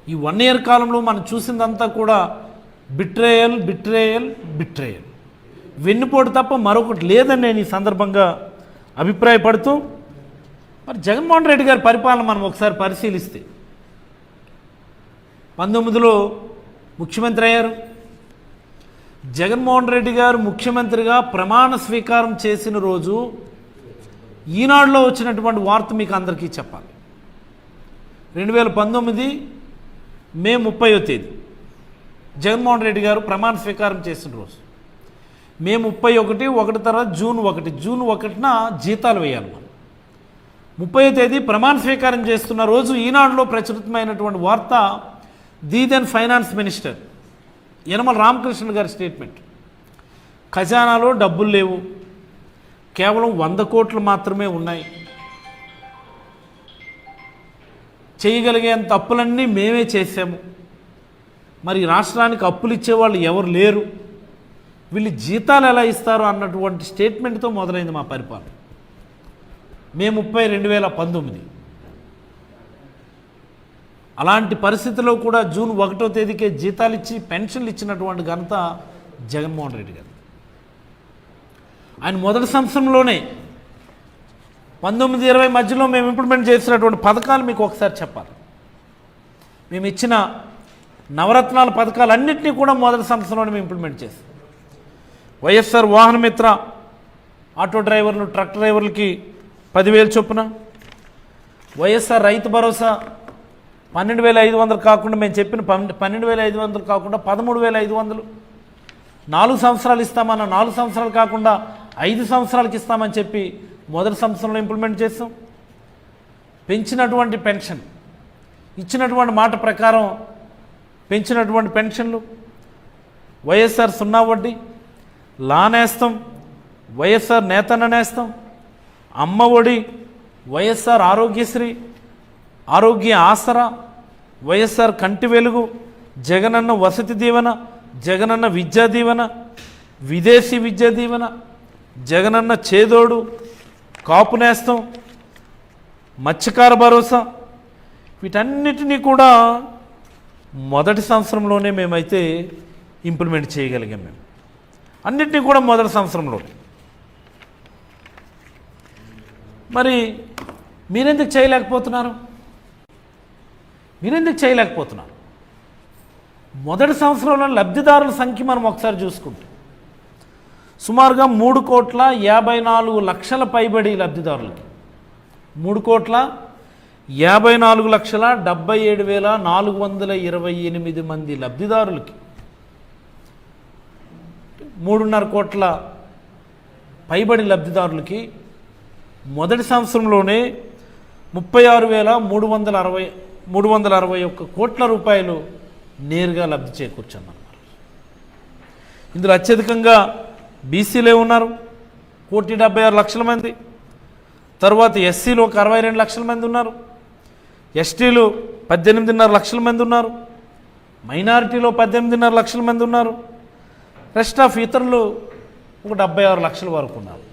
Speaker 1: ఈ 1 ఇయర్ కాలంలో మనం చూసిందంతా కూడా బిట్రేయల్, వెన్నుపోటు తప్ప మరొకటి లేదని నేను ఈ సందర్భంగా అభిప్రాయపడుతూ, మరి జగన్మోహన్ రెడ్డి గారి పరిపాలన మనం ఒకసారి పరిశీలిస్తే 19లో ముఖ్యమంత్రి అయ్యారు. జగన్మోహన్ రెడ్డి గారు ముఖ్యమంత్రిగా ప్రమాణ స్వీకారం చేసిన రోజు ఈనాడులో వచ్చినటువంటి వార్త మీకు అందరికీ చెప్పాలి. 2019 మే 30వ తేదీ జగన్మోహన్ రెడ్డి గారు ప్రమాణ స్వీకారం చేసిన రోజు. మే 31, 1 తర్వాత జూన్ 1న జీతాలు వేయాలి. మనం 30వ తేదీ ప్రమాణ స్వీకారం చేస్తున్న రోజు ఈనాడులో ప్రచురితమైనటువంటి వార్త, the then finance minister Yanamala Ramakrishna గారి స్టేట్మెంట్, ఖజానాలో డబ్బులు లేవు, కేవలం 100 కోట్లు మాత్రమే ఉన్నాయి, చేయగలిగేంత అప్పులన్నీ మేమే చేసాము, మరి రాష్ట్రానికి అప్పులు ఇచ్చేవాళ్ళు ఎవరు లేరు, వీళ్ళు జీతాలు ఎలా ఇస్తారు అన్నటువంటి స్టేట్మెంట్తో మొదలైంది మా పరిపాలన. మే 30, 2019. అలాంటి పరిస్థితిలో కూడా జూన్ 1వ తేదీకే జీతాలు ఇచ్చి పెన్షన్లు ఇచ్చినటువంటి ఘనత జగన్మోహన్ రెడ్డి గారు. ఆయన మొదటి సంవత్సరంలోనే 19-20 మధ్యలో మేము ఇంప్లిమెంట్ చేసినటువంటి పథకాలు మీకు ఒకసారి చెప్పాలి. మేము ఇచ్చిన నవరత్నాల పథకాలన్నింటినీ కూడా మొదటి సంవత్సరంలోనే మేము ఇంప్లిమెంట్ చేస్తాం. వైఎస్ఆర్ వాహన మిత్ర ఆటో డ్రైవర్లు, ట్రక్ డ్రైవర్లకి 10,000 చొప్పున, వైఎస్ఆర్ రైతు భరోసా 12,500 కాకుండా, మేము చెప్పిన 12,500 కాకుండా 13,500, 4 సంవత్సరాలు ఇస్తామన్న 4 సంవత్సరాలు కాకుండా 5 సంవత్సరాలకి ఇస్తామని చెప్పి మొదటి సంవత్సరంలో ఇంప్లిమెంట్ చేస్తాం. పెంచినటువంటి పెన్షన్, ఇచ్చినటువంటి మాట ప్రకారం పెంచినటువంటి పెన్షన్లు, వైఎస్ఆర్ 0 వడ్డీ, లా నేస్తం, వైఎస్ఆర్ నేతన్న నేస్తం, అమ్మ ఒడి, వైఎస్ఆర్ ఆరోగ్యశ్రీ, ఆరోగ్య ఆసరా, వైఎస్ఆర్ కంటి వెలుగు, జగనన్న వసతి దీవెన, జగనన్న విద్యా దీవెన, విదేశీ విద్యా దీవెన, జగనన్న చేదోడు, కాపు నేస్తం, మత్స్యకార భరోసా, వీటన్నిటినీ కూడా మొదటి సంవత్సరంలోనే మేమైతే ఇంప్లిమెంట్ చేయగలిగాం. మేము అన్నిటినీ కూడా మొదటి సంవత్సరంలో. మరి మీరెందుకు చేయలేకపోతున్నారు? మొదటి సంవత్సరంలో లబ్ధిదారుల సంఖ్య మనం ఒకసారి చూసుకుంటే సుమారుగా 3,54,00,000 పైబడి లబ్ధిదారులకి, 3,54,77,428 మంది లబ్ధిదారులకి, 3.5 కోట్ల పైబడి లబ్ధిదారులకి మొదటి సంవత్సరంలోనే 36,361 కోట్ల రూపాయలు నేరుగా లబ్ధి చేకూర్చామన్నమాట. ఇందులో అత్యధికంగా బీసీలే ఉన్నారు, 1,76,00,000 మంది. తర్వాత ఎస్సీలు ఒక 62 లక్షల మంది ఉన్నారు, ఎస్టీలు 18.5 లక్షల మంది ఉన్నారు, మైనారిటీలో 18.5 లక్షల మంది ఉన్నారు, రెస్ట్ ఆఫ్ ఇతరులు ఒక 76 లక్షల వరకు ఉన్నారు.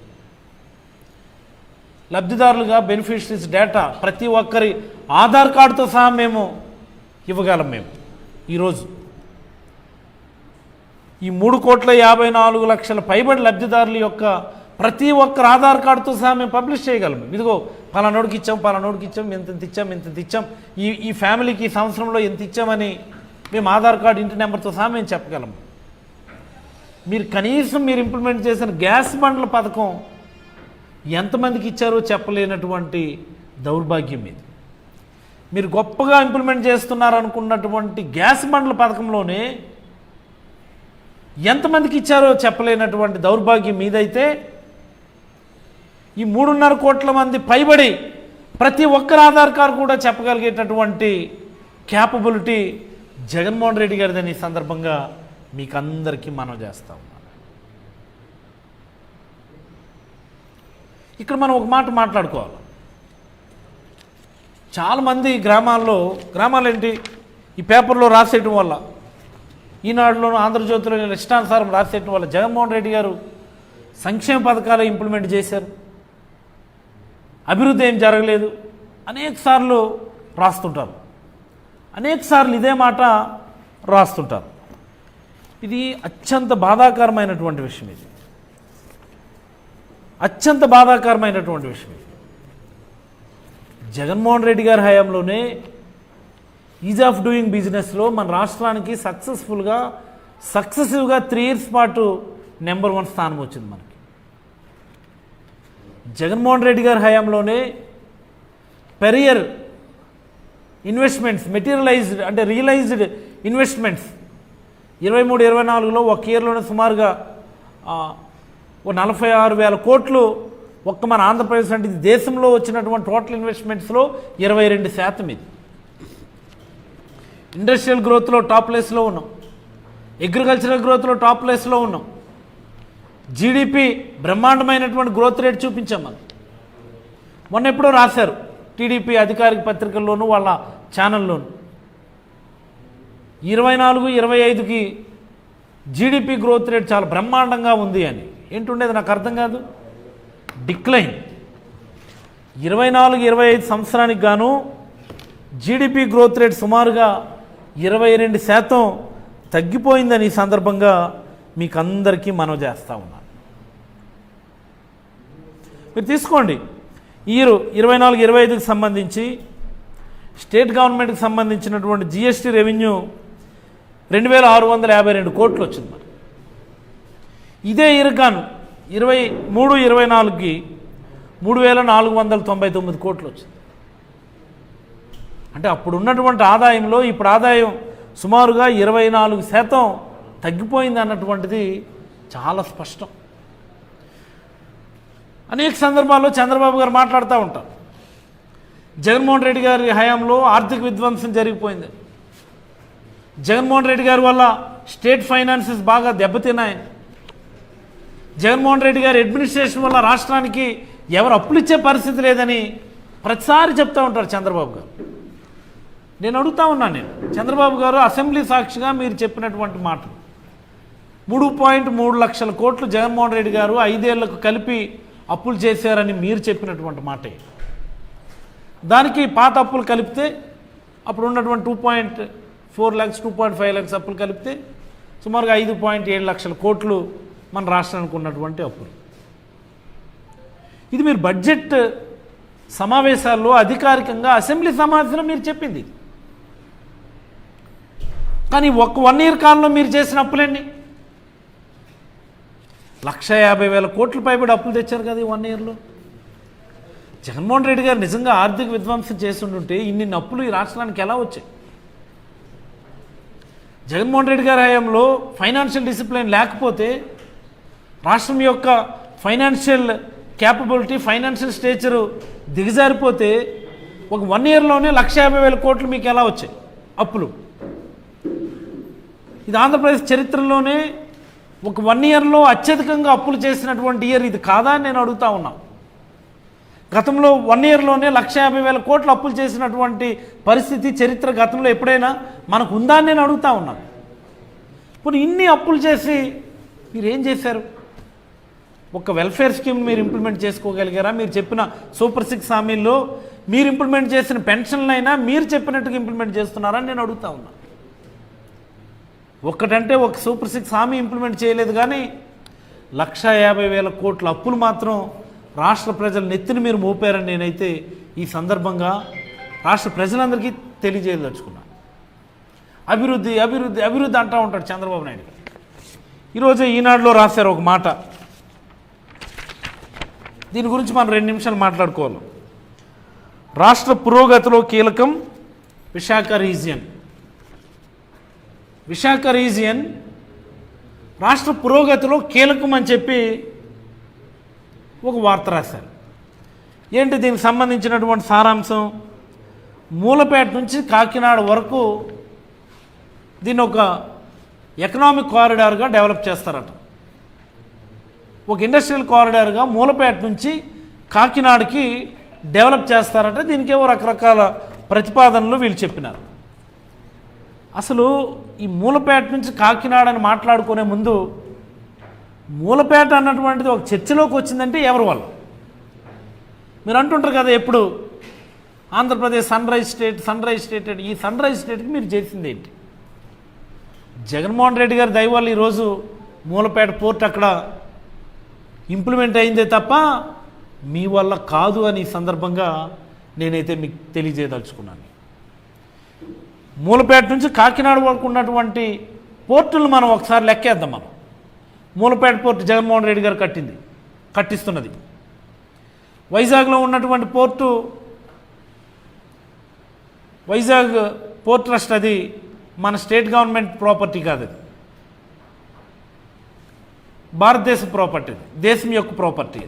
Speaker 1: లబ్ధిదారులుగా బెనిఫిషరీస్ డేటా ప్రతి ఒక్కరి ఆధార్ కార్డుతో సహా మేము ఇవ్వగలం. మేము ఈరోజు ఈ 3,54,00,000 పైబడి లబ్ధిదారుల యొక్క ప్రతి ఒక్కరు ఆధార్ కార్డుతో సహా మేము పబ్లిష్ చేయగలం. ఇదిగో పలానోడికి ఇచ్చాం, ఎంత ఇచ్చాం, ఈ ఫ్యామిలీకి ఈ సంవత్సరంలో ఎంత ఇచ్చామని మేము ఆధార్ కార్డు ఇంటి నెంబర్తో సహా మేము చెప్పగలం. మీరు కనీసం మీరు ఇంప్లిమెంట్ చేసిన గ్యాస్ బండ్ల పథకం ఎంతమందికి ఇచ్చారో చెప్పలేనటువంటి దౌర్భాగ్యం ఇది. మీరు గొప్పగా ఇంప్లిమెంట్ చేస్తున్నారనుకున్నటువంటి గ్యాస్ బండ్ల పథకంలోనే ఎంతమందికి ఇచ్చారో చెప్పలేనటువంటి దౌర్భాగ్యం మీదైతే ఈ 3.5 కోట్ల మంది పైబడి ప్రతి ఒక్కరి ఆధార్ కార్డు కూడా చెప్పగలిగేటటువంటి క్యాపబిలిటీ జగన్మోహన్ రెడ్డి గారిదని ఈ సందర్భంగా మీకు అందరికీ మనం చేస్తా ఉన్నాం. ఇక్కడ మనం ఒక మాట మాట్లాడుకోవాలి. చాలామంది గ్రామాలు ఏంటి ఈ పేపర్లో రాసేయటం వల్ల, ఈనాడులోనూ ఆంధ్రజ్యోతిలో ఇష్టానుసారం రాసేయటం వల్ల జగన్మోహన్ రెడ్డి గారు సంక్షేమ పథకాలు ఇంప్లిమెంట్ చేశారు, అభివృద్ధి ఏం జరగలేదు అనేక సార్లు ఇదే మాట రాస్తుంటారు. ఇది అత్యంత బాధాకరమైనటువంటి విషయం. జగన్మోహన్ రెడ్డి గారి హయాంలోనే ఈజ్ ఆఫ్ డూయింగ్ బిజినెస్లో మన రాష్ట్రానికి సక్సెసివ్గా 3 ఇయర్స్ పాటు నెంబర్ 1 స్థానం వచ్చింది మనకి. జగన్మోహన్ రెడ్డి గారి హయాంలోనే per year investments realised investments 23-24లో ఒక ఇయర్లోనే సుమారుగా 46,000 కోట్లు ఒక్క మన ఆంధ్రప్రదేశ్ అంటే ఇది దేశంలో వచ్చినటువంటి టోటల్ ఇన్వెస్ట్మెంట్స్లో 22%. ఇది ఇండస్ట్రియల్ గ్రోత్లో టాప్ ప్లేస్లో ఉన్నాం, అగ్రికల్చరల్ గ్రోత్లో టాప్ ప్లేస్లో ఉన్నాం, జీడిపి బ్రహ్మాండమైనటువంటి గ్రోత్ రేట్ చూపించాం. మనం మొన్న ఎప్పుడో రాశారు టీడీపీ అధికారిక పత్రికల్లోనూ వాళ్ళ ఛానల్లోనూ 24-25కి జీడిపి గ్రోత్ రేట్ చాలా బ్రహ్మాండంగా ఉంది అని. ఏంటుండేది నాకు అర్థం కాదు. డిక్లైన్ 24-25 సంవత్సరానికి గాను జీడిపి గ్రోత్ రేట్ సుమారుగా 22% తగ్గిపోయిందని ఈ సందర్భంగా మీకు అందరికీ మనవి చేస్తూ ఉన్నాను. మీరు తీసుకోండి, ఇయర్ 24-25కి సంబంధించి స్టేట్ గవర్నమెంట్కి సంబంధించినటువంటి జిఎస్టీ రెవెన్యూ 2,652 కోట్లు వచ్చింది. మరి ఇదే ఇయర్ గాను 23-24కి 3,499 కోట్లు వచ్చింది. అంటే అప్పుడు ఉన్నటువంటి ఆదాయంలో ఇప్పుడు ఆదాయం సుమారుగా 24% తగ్గిపోయింది అన్నటువంటిది చాలా స్పష్టం. అనేక సందర్భాల్లో చంద్రబాబు గారు మాట్లాడుతూ ఉంటారు, జగన్మోహన్ రెడ్డి గారి హయాంలో ఆర్థిక విధ్వంసం జరిగిపోయింది, జగన్మోహన్ రెడ్డి గారి వల్ల స్టేట్ ఫైనాన్సెస్ బాగా దెబ్బతిన్నాయి, జగన్మోహన్ రెడ్డి గారి అడ్మినిస్ట్రేషన్ వల్ల రాష్ట్రానికి ఎవరు అప్పులు ఇచ్చే పరిస్థితి లేదని ప్రతిసారి చెప్తూ ఉంటారు చంద్రబాబు గారు. నేను అడుగుతా ఉన్నాను, చంద్రబాబు గారు అసెంబ్లీ సాక్షిగా మీరు చెప్పినటువంటి మాటలు 3.3 లక్షల కోట్లు జగన్మోహన్ రెడ్డి గారు 5 ఏళ్లకు కలిపి అప్పులు చేశారని మీరు చెప్పినటువంటి మాటే. దానికి పాత అప్పులు కలిపితే అప్పుడు ఉన్నటువంటి 2.4 lakhs 2.5 lakhs అప్పులు కలిపితే సుమారుగా 5.7 లక్షల కోట్లు మన రాష్ట్రానికి ఉన్నటువంటి అప్పులు. ఇది మీరు బడ్జెట్ సమావేశాల్లో అధికారికంగా అసెంబ్లీ సమావేశంలో మీరు చెప్పింది. కానీ 1 year కాలంలో మీరు చేసిన అప్పులన్నీ 1,50,000 కోట్ల పైబడి అప్పులు తెచ్చారు కదా ఈ 1 yearలో. జగన్మోహన్ రెడ్డి గారు నిజంగా ఆర్థిక విధ్వంసం చేస్తుంటే ఇన్ని అప్పులు ఈ రాష్ట్రానికి ఎలా వచ్చాయి? జగన్మోహన్ రెడ్డి గారి హయాంలో ఫైనాన్షియల్ డిసిప్లిన్ లేకపోతే రాష్ట్రం యొక్క ఫైనాన్షియల్ క్యాపబిలిటీ, ఫైనాన్షియల్ స్టేచరు దిగజారిపోతే ఒక 1 yearలోనే 1,50,000 కోట్లు మీకు ఎలా వచ్చాయి అప్పులు? ఇది ఆంధ్రప్రదేశ్ చరిత్రలోనే ఒక 1 yearలో అత్యధికంగా అప్పులు చేసినటువంటి ఇయర్ ఇది కాదా అని నేను అడుగుతా ఉన్నా. గతంలో 1 yearలోనే 1,50,000 కోట్లు అప్పులు చేసినటువంటి పరిస్థితి చరిత్ర గతంలో ఎప్పుడైనా మనకు ఉందా అని నేను అడుగుతా ఉన్నాను. ఇప్పుడు ఇన్ని అప్పులు చేసి మీరు ఏం చేశారు? ఒక వెల్ఫేర్ స్కీమ్ మీరు ఇంప్లిమెంట్ చేసుకోగలిగారా? మీరు చెప్పిన సూపర్ 6 హామీల్లో మీరు ఇంప్లిమెంట్ చేసిన పెన్షన్లైనా మీరు చెప్పినట్టుగా ఇంప్లిమెంట్ చేస్తున్నారా అని నేను అడుగుతా ఉన్నా. ఒక్కటంటే ఒక సూపర్ 6 హామీ ఇంప్లిమెంట్ చేయలేదు, కానీ 1,50,000 కోట్ల అప్పులు మాత్రం రాష్ట్ర ప్రజల నెత్తిని మీరు మోపారని నేనైతే ఈ సందర్భంగా రాష్ట్ర ప్రజలందరికీ తెలియజేయదలుచుకున్నాను. అభివృద్ధి అభివృద్ధి అభివృద్ధి అంటూ ఉంటాడు చంద్రబాబు నాయుడు గారు. ఈరోజు ఈనాడులో రాశారు ఒక మాట, దీని గురించి మనం 2 నిమిషాలు మాట్లాడుకోవాలి. రాష్ట్ర పురోగతిలో కీలకం విశాఖ రీజియన్. విశాఖ రీజియన్ రాష్ట్ర పురోగతిలో కీలకం అని చెప్పి ఒక వార్త రాశారు. ఏంటి దీనికి సంబంధించినటువంటి సారాంశం? మూలపేట నుంచి కాకినాడ వరకు దీన్ని ఒక ఎకనామిక్ కారిడార్గా డెవలప్ చేస్తారట. ఒక ఇండస్ట్రియల్ కారిడార్గా మూలపేట నుంచి కాకినాడకి డెవలప్ చేస్తారట. దీనికేవో రకరకాల ప్రతిపాదనలు వీళ్ళు చెప్పినారు. అసలు ఈ మూలపేట నుంచి కాకినాడ అని మాట్లాడుకునే ముందు మూలపేట అన్నటువంటిది ఒక చర్చలోకి వచ్చిందంటే ఎవరి వల్ల? మీరు అంటుంటారు కదా ఎప్పుడు ఆంధ్రప్రదేశ్ సన్ రైజ్ స్టేట్. ఈ సన్ రైజ్ స్టేట్కి మీరు చేసింది ఏంటి? జగన్మోహన్ రెడ్డి గారి దయ వల్ల ఈరోజు మూలపేట పోర్ట్ అక్కడ ఇంప్లిమెంట్ అయిందే తప్ప మీ వల్ల కాదు అని ఈ సందర్భంగా నేనైతే మీకు తెలియజేయదలుచుకున్నాను. మూలపేట నుంచి కాకినాడ వరకు ఉన్నటువంటి పోర్టులు మనం ఒకసారి లెక్కేద్దాం. మనం మూలపేట పోర్టు జగన్మోహన్ రెడ్డి గారు కట్టిస్తున్నది. వైజాగ్లో ఉన్నటువంటి పోర్టు వైజాగ్ పోర్ట్ ట్రస్ట్, అది మన స్టేట్ గవర్నమెంట్ ప్రాపర్టీ కాదు, అది భారతదేశ ప్రాపర్టీ, దేశం యొక్క ప్రాపర్టీ.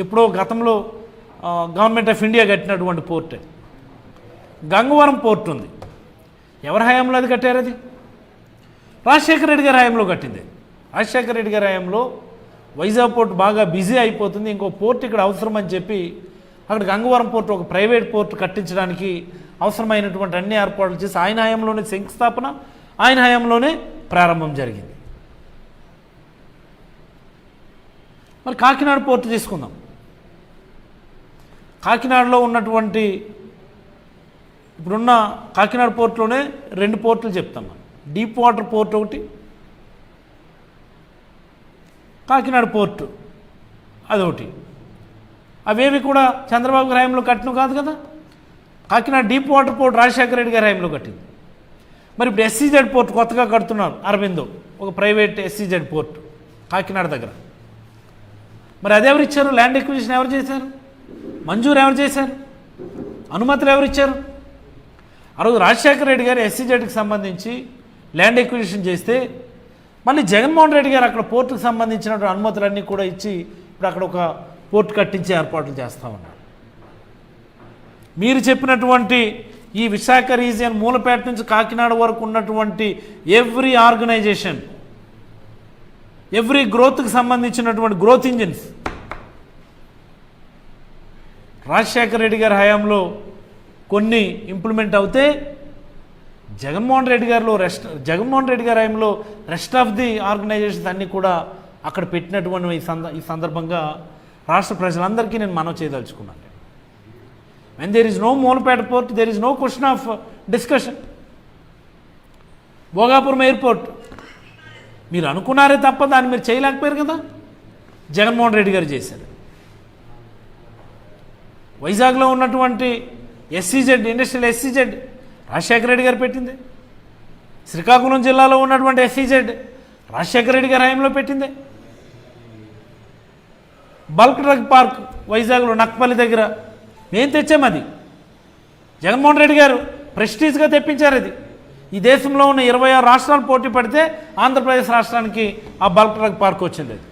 Speaker 1: ఎప్పుడో గతంలో గవర్నమెంట్ ఆఫ్ ఇండియా కట్టినటువంటి పోర్ట్. గంగవరం పోర్ట్ ఉంది, ఎవరి హయాంలో అది కట్టారు? అది రాజశేఖర రెడ్డి గారి హయాంలో కట్టింది. రాజశేఖర రెడ్డి గారి హయాంలో వైజాగ్ పోర్ట్ బాగా బిజీ అయిపోతుంది, ఇంకో పోర్ట్ ఇక్కడ అవసరం అని చెప్పి అక్కడ గంగవరం పోర్ట్ ఒక ప్రైవేట్ పోర్ట్ కట్టించడానికి అవసరమైనటువంటి అన్ని ఏర్పాట్లు చేసి ఆయన హయాంలోనే శంకుస్థాపన, ఆయన హయాంలోనే ప్రారంభం జరిగింది. మరి కాకినాడ పోర్టు తీసుకుందాం. కాకినాడలో ఉన్నటువంటి ఇప్పుడున్న కాకినాడ పోర్టులోనే 2 పోర్టులు చెప్తాం మనం. డీప్ వాటర్ పోర్ట్ ఒకటి, కాకినాడ పోర్టు అదొకటి. అవేవి కూడా చంద్రబాబు గారి హయాంలో కట్టినవి కాదు కదా. Kakinada deep water port Rajasekhara Reddy గారి హయాంలో కట్టింది. మరి ఇప్పుడు ఎస్సీజెడ్ పోర్ట్ కొత్తగా కడుతున్నారు అరవిందో, ఒక ప్రైవేట్ ఎస్సీజెడ్ పోర్ట్ కాకినాడ దగ్గర. మరి అదెవరు ఇచ్చారు? ల్యాండ్ ఎక్విజిషన్ ఎవరు చేశారు? మంజూరు ఎవరు చేశారు? అనుమతులు ఎవరు ఇచ్చారు? ఆ రోజు రాజశేఖర రెడ్డి గారు ఎస్సీజెడ్కి సంబంధించి ల్యాండ్ ఎక్విజిషన్ చేస్తే మళ్ళీ జగన్మోహన్ రెడ్డి గారు అక్కడ పోర్టుకు సంబంధించినటువంటి అనుమతులన్నీ కూడా ఇచ్చి ఇప్పుడు అక్కడ ఒక పోర్టు కట్టించే ఏర్పాట్లు చేస్తూ ఉన్నారు. మీరు చెప్పినటువంటి ఈ విశాఖ రీజియన్ మూలపేట నుంచి కాకినాడ వరకు ఉన్నటువంటి ఎవ్రీ ఆర్గనైజేషన్, ఎవ్రీ గ్రోత్కి సంబంధించినటువంటి గ్రోత్ ఇంజిన్స్ రాజశేఖర రెడ్డి గారి హయాంలో కొన్ని ఇంప్లిమెంట్ అవుతే జగన్మోహన్ రెడ్డి గారి హయాంలో రెస్ట్ ఆఫ్ ది ఆర్గనైజేషన్స్ అన్నీ కూడా అక్కడ పెట్టినటువంటి ఈ సందర్భంగా రాష్ట్ర ప్రజలందరికీ నేను మనవి చేయదలుచుకున్నాను. when there is no Moolapet port, there is no question of discussion. Bhogapuram airport మీరు అనుకున్నారే తప్ప దాన్ని మీరు చేయలేకపోయారు కదా, జగన్మోహన్ రెడ్డి గారు చేశారు. వైజాగ్లో ఉన్నటువంటి SEZ, industrial SEZ Rajasekhara Reddy గారు పెట్టింది. శ్రీకాకుళం జిల్లాలో ఉన్నటువంటి ఎస్సీజెడ్ రాజశేఖర రెడ్డి గారి హయాంలో పెట్టింది. బల్క్ డ్రగ్ పార్క్ వైజాగ్లో నక్పల్లి దగ్గర మేము తెచ్చాము. అది జగన్మోహన్ రెడ్డి గారు ప్రెస్టీజ్గా తెప్పించారు. అది ఈ దేశంలో ఉన్న 26 రాష్ట్రాలు పోటీ పడితే ఆంధ్రప్రదేశ్ రాష్ట్రానికి ఆ బల్క్ డ్రగ్ పార్క్ వచ్చింది. అది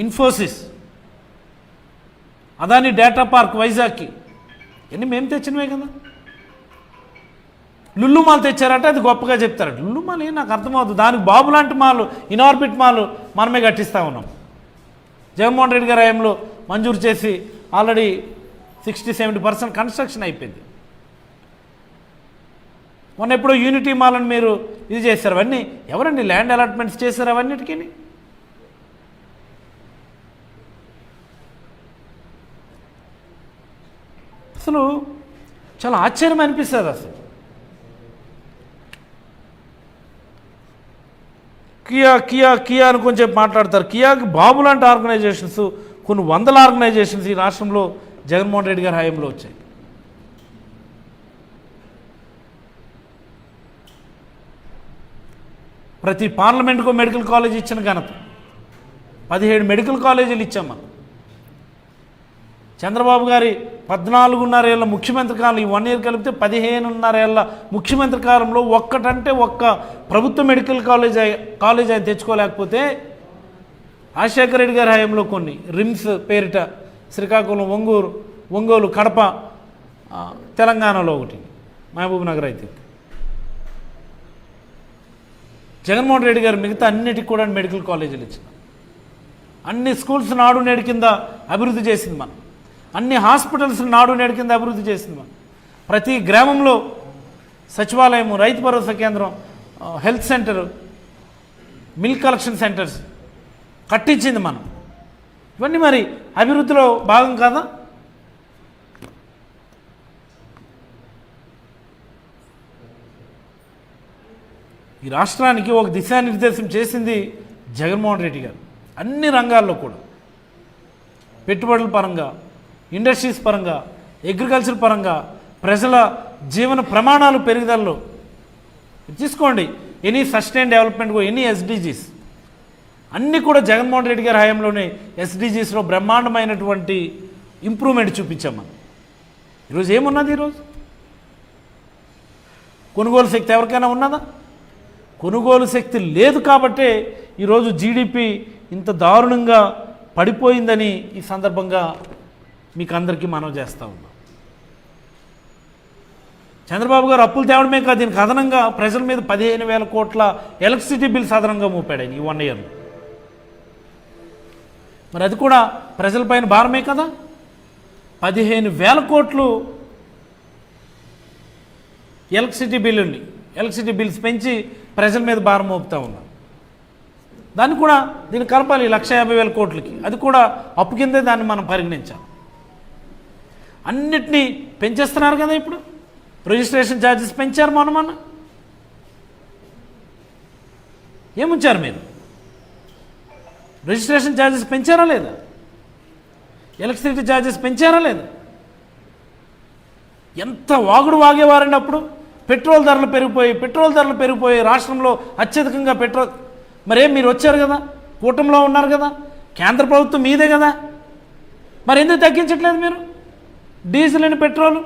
Speaker 1: ఇన్ఫోసిస్, అదాని డేటా పార్క్ వైజాగ్కి ఇవన్నీ మేము తెచ్చినవే కదా. లుల్లు మాల్ తెచ్చారట, అది గొప్పగా చెప్తారట. లుల్లు మాల్ ఏం నాకు అర్థమవుతుంది. దానికి బాబు లాంటి మాలు, ఇన్ఆర్బిట్ మాలు మనమే కట్టిస్తూ ఉన్నాం. జగన్మోహన్ రెడ్డి గారి హయాంలో మంజూరు చేసి ఆల్రెడీ 60-70% కన్స్ట్రక్షన్ అయిపోయింది. మొన్న ఎప్పుడో యూనిటీ మాల్ అని మీరు ఇది చేశారు. అవన్నీ ఎవరండి ల్యాండ్ అలాట్మెంట్స్ చేశారు అవన్నిటికీ? అసలు చాలా ఆశ్చర్యం అనిపిస్తుంది. అసలు కియా అని కొంచెం మాట్లాడతారు. కియాకి బాబు లాంటి ఆర్గనైజేషన్స్, కొన్ని వందల ఆర్గనైజేషన్స్ ఈ రాష్ట్రంలో జగన్మోహన్ రెడ్డి గారి హయాంలో వచ్చాయి. ప్రతి పార్లమెంటుకు మెడికల్ కాలేజ్ ఇచ్చిన ఘనత. 17 మెడికల్ కాలేజీలు ఇచ్చాం మనం. చంద్రబాబు గారి 14.5 ఏళ్ళ ముఖ్యమంత్రి కాలం, ఈ 1 ఇయర్ కలిపితే 15.5 ఏళ్ళ ముఖ్యమంత్రి కాలంలో ఒక్కటంటే ఒక్క ప్రభుత్వ మెడికల్ కాలేజ్ ఆయన తెచ్చుకోలేకపోతే రాజశేఖర రెడ్డి గారి హయాంలో కొన్ని రిమ్స్ పేరిట శ్రీకాకుళం, ఒంగోలు, కడప, తెలంగాణలో ఒకటి, మహబూబ్ నగర్ అయితే జగన్మోహన్ రెడ్డి గారు మిగతా అన్నిటికి కూడా మెడికల్ కాలేజీలు ఇచ్చిన. అన్ని స్కూల్స్ నాడు నేడు కింద అభివృద్ధి చేసింది మనం. అన్ని హాస్పిటల్స్ నాడు నేడు కింద అభివృద్ధి చేసింది మనం. ప్రతి గ్రామంలో సచివాలయము, Rythu Bharosa Kendram, health centre, milk collection centres కట్టించింది మనం. ఇవన్నీ మరి అభివృద్ధిలో భాగం కాదా? ఈ రాష్ట్రానికి ఒక దిశానిర్దేశం చేసింది జగన్మోహన్ రెడ్డి గారు. అన్ని రంగాల్లో కూడా పెట్టుబడుల పరంగా, ఇండస్ట్రీస్ పరంగా, అగ్రికల్చర్ పరంగా, ప్రజల జీవన ప్రమాణాలు పెరుగుదలలో తీసుకోండి. Any sustain development, any SDGs అన్నీ కూడా జగన్మోహన్ రెడ్డి గారి హయాంలోనే ఎస్డిజీస్లో బ్రహ్మాండమైనటువంటి ఇంప్రూవ్మెంట్ చూపించాం మనం. ఈరోజు ఏమున్నది? ఈరోజు కొనుగోలు శక్తి ఎవరికైనా ఉన్నదా? కొనుగోలు శక్తి లేదు కాబట్టే ఈరోజు జీడిపి ఇంత దారుణంగా పడిపోయిందని ఈ సందర్భంగా మీకు అందరికీ మనవి చేస్తూ ఉన్నాం. చంద్రబాబు గారు అప్పులు తేవడమే కాదు, దీనికి అదనంగా ప్రజల మీద 15,000 కోట్ల ఎలక్ట్రిసిటీ బిల్స్ అదనంగా మోపాడు ఈ 1 ఇయర్లో. మరి అది కూడా ప్రజలపైన భారమే కదా. 15,000 కోట్లు ఎలక్ట్రిసిటీ బిల్స్ పెంచి ప్రజల మీద భారం మోపుతూ ఉన్నారు. దాన్ని కూడా దీన్ని కలపాలి 1,50,000 కోట్లకి. అది కూడా అప్పు కిందే దాన్ని మనం పరిగణించాలి. అన్నిటినీ పెంచేస్తున్నారు కదా. ఇప్పుడు రిజిస్ట్రేషన్ ఛార్జెస్ పెంచారు మొన్న. ఏముంచారు మీరు? రిజిస్ట్రేషన్ ఛార్జెస్ పెంచారా లేదా? ఎలక్ట్రిసిటీ ఛార్జెస్ పెంచారా లేదా? ఎంత వాగుడు వాగేవారండి అప్పుడు. పెట్రోల్ ధరలు పెరిగిపోయి రాష్ట్రంలో అత్యధికంగా పెట్రోల్. మరేం మీరు వచ్చారు కదా, కూటమిలో ఉన్నారు కదా, కేంద్ర ప్రభుత్వం మీదే కదా, మరి ఎందుకు తగ్గించట్లేదు మీరు డీజిల్ అని, పెట్రోల్?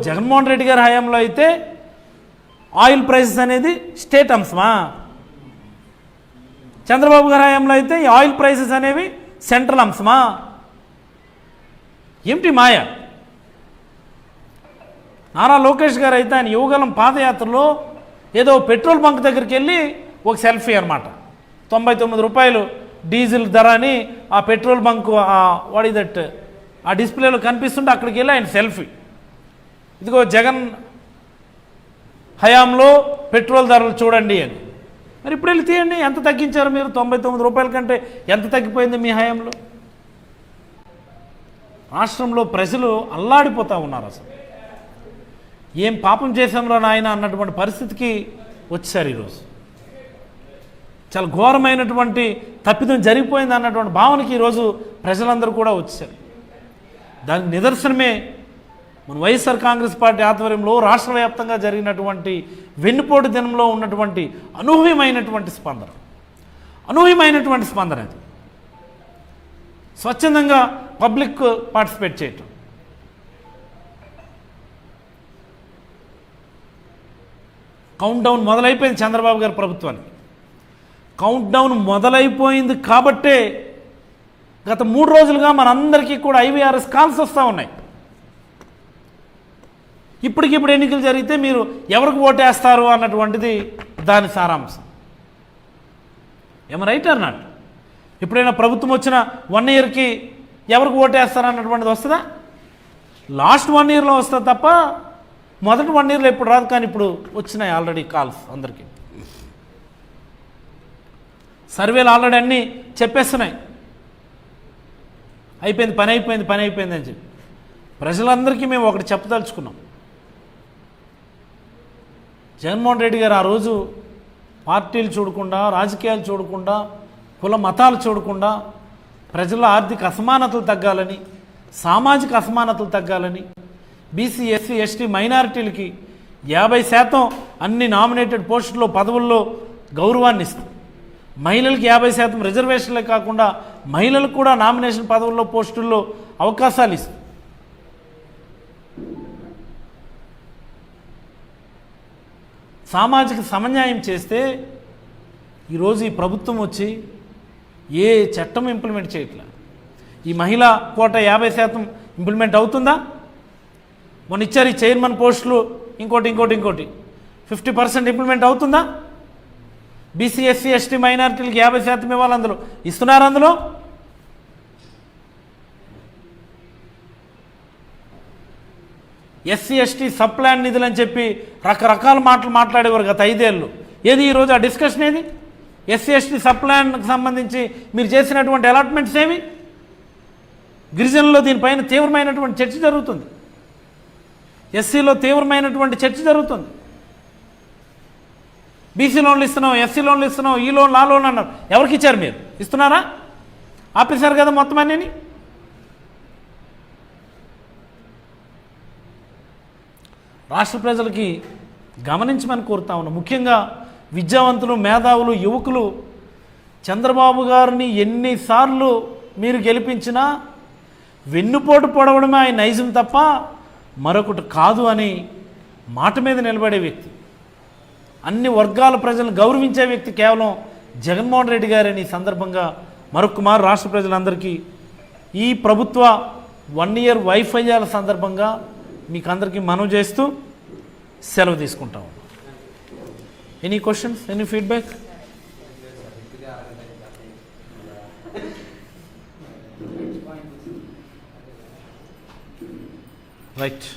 Speaker 1: జగన్మోహన్ రెడ్డి గారి హయాంలో అయితే ఆయిల్ ప్రైసెస్ అనేది స్టేట్ అంశమా? చంద్రబాబు గారి హయాంలో అయితే ఈ ఆయిల్ ప్రైసెస్ అనేవి సెంట్రల్ అంశమా? ఏమిటి మాయ? నారా లోకేష్ గారు అయితే ఆయన యువగలం పాదయాత్రలో ఏదో పెట్రోల్ బంక్ దగ్గరికి వెళ్ళి ఒక సెల్ఫీ అనమాట. 99 రూపాయలు డీజిల్ ధర అని ఆ petrol bunk what is that ఆ డిస్ప్లేలో కనిపిస్తుంటే అక్కడికి వెళ్ళి ఆయన సెల్ఫీ, ఇదిగో జగన్ హయాంలో పెట్రోల్ ధరలు చూడండి అని. మరి ఇప్పుడు వెళ్ళి తీయండి, ఎంత తగ్గించారు మీరు? 99 రూపాయల కంటే ఎంత తగ్గిపోయింది మీ హయాంలో? రాష్ట్రంలో ప్రజలు అల్లాడిపోతూ ఉన్నారు. అసలు ఏం పాపం చేశాంలో నాయన అన్నటువంటి పరిస్థితికి వచ్చారు. ఈరోజు చాలా ఘోరమైనటువంటి తప్పిదం జరిగిపోయింది అన్నటువంటి భావనకి ఈరోజు ప్రజలందరూ కూడా వచ్చారు. దానికి నిదర్శనమే మన వైఎస్ఆర్ కాంగ్రెస్ పార్టీ ఆధ్వర్యంలో రాష్ట్ర వ్యాప్తంగా జరిగినటువంటి వెన్నుపోటు దినంలో ఉన్నటువంటి అనూహ్యమైనటువంటి స్పందన అది. స్వచ్ఛందంగా పబ్లిక్ పార్టిసిపేట్ చేయటం, కౌంట్ డౌన్ మొదలైపోయింది చంద్రబాబు గారి ప్రభుత్వానికి. కౌంట్ డౌన్ మొదలైపోయింది కాబట్టే గత 3 రోజులుగా మనందరికీ కూడా IVRS కాల్స్ వస్తూ ఉన్నాయి. ఇప్పటికిప్పుడు ఎన్నికలు జరిగితే మీరు ఎవరికి ఓటేస్తారు అన్నటువంటిది దాని సారాంశం. ఏమ రైట్ ఆర్ నాట్? ఎప్పుడైనా ప్రభుత్వం వచ్చిన 1 ఇయర్కి ఎవరికి ఓటేస్తారు అన్నటువంటిది వస్తుందా? లాస్ట్ 1 ఇయర్లో వస్తుంది తప్ప మొదటి 1 ఇయర్లో ఎప్పుడు రాదు. కానీ ఇప్పుడు వచ్చినాయి ఆల్రెడీ కాల్స్ అందరికీ. సర్వేలు ఆల్రెడీ అన్నీ చెప్పేస్తున్నాయి, అయిపోయింది పని అయిపోయింది అని చెప్పి. ప్రజలందరికీ మేము ఒకటి చెప్పదలుచుకున్నాం. జగన్మోహన్ రెడ్డి గారు ఆ రోజు పార్టీలు చూడకుండా, రాజకీయాలు చూడకుండా, కుల మతాలు చూడకుండా ప్రజల ఆర్థిక అసమానతలు తగ్గాలని, సామాజిక అసమానతలు తగ్గాలని, బీసీ ఎస్సీ ఎస్టీ మైనారిటీలకి 50% అన్ని నామినేటెడ్ పోస్టుల్లో పదవుల్లో గౌరవాన్ని ఇస్తాం, మహిళలకి 50% రిజర్వేషన్లే కాకుండా మహిళలకు కూడా నామినేషన్ పదవుల్లో పోస్టుల్లో అవకాశాలు ఇస్తాం. సామాజిక సమన్యాయం చేస్తే ఈరోజు ఈ ప్రభుత్వం వచ్చి ఏ చట్టం ఇంప్లిమెంట్ చేయట్లా. ఈ మహిళా కోట 50% ఇంప్లిమెంట్ అవుతుందా? మొన్న ఇచ్చారు ఈ చైర్మన్ పోస్టులు, ఇంకోటి 50% ఇంప్లిమెంట్ అవుతుందా? బీసీ ఎస్సీ ఎస్టీ మైనారిటీలకి 50% ఇవ్వాలి, అందులో ఇస్తున్నారు. అందులో ఎస్సీ ఎస్టీ సబ్ ప్లాన్ నిధులు అని చెప్పి రకరకాల మాటలు మాట్లాడేవారు గత 5 ఏళ్ళు. ఏది ఈరోజు ఆ డిస్కషన్ ఏది? ఎస్సీ ఎస్టీ సబ్ ప్లాన్కి సంబంధించి మీరు చేసినటువంటి అలాట్మెంట్స్ ఏవి? గిరిజనుల్లో దీనిపైన తీవ్రమైనటువంటి చర్చ జరుగుతుంది, ఎస్సీలో తీవ్రమైనటువంటి చర్చ జరుగుతుంది. బీసీ లోన్లు ఇస్తున్నాం, ఎస్సీ లోన్లు ఇస్తున్నాం, ఈ లోన్లు ఆ లోన్ అన్నారు. ఎవరికి ఇచ్చారు? మీరు ఇస్తున్నారా? ఆపేశారు కదా మొత్తం అన్నీ. రాష్ట్ర ప్రజలకి గమనించమని కోరుతా ఉన్నాం. ముఖ్యంగా విద్యావంతులు, మేధావులు, యువకులు చంద్రబాబు గారిని ఎన్నిసార్లు మీరు గెలిపించినా వెన్నుపోటు పొడవడమే ఆయన నైజం తప్ప మరొకటి కాదు అని మాట మీద నిలబడే వ్యక్తి, అన్ని వర్గాల ప్రజలను గౌరవించే వ్యక్తి కేవలం జగన్మోహన్ రెడ్డి గారని ఈ సందర్భంగా మరొకమారు రాష్ట్ర ప్రజలందరికీ ఈ ప్రభుత్వ 1 ఇయర్ వైఫల్యాల సందర్భంగా మీకు అందరికీ మనవి చేస్తూ సెలవు తీసుకుంటాం. Any questions, any feedback? Right.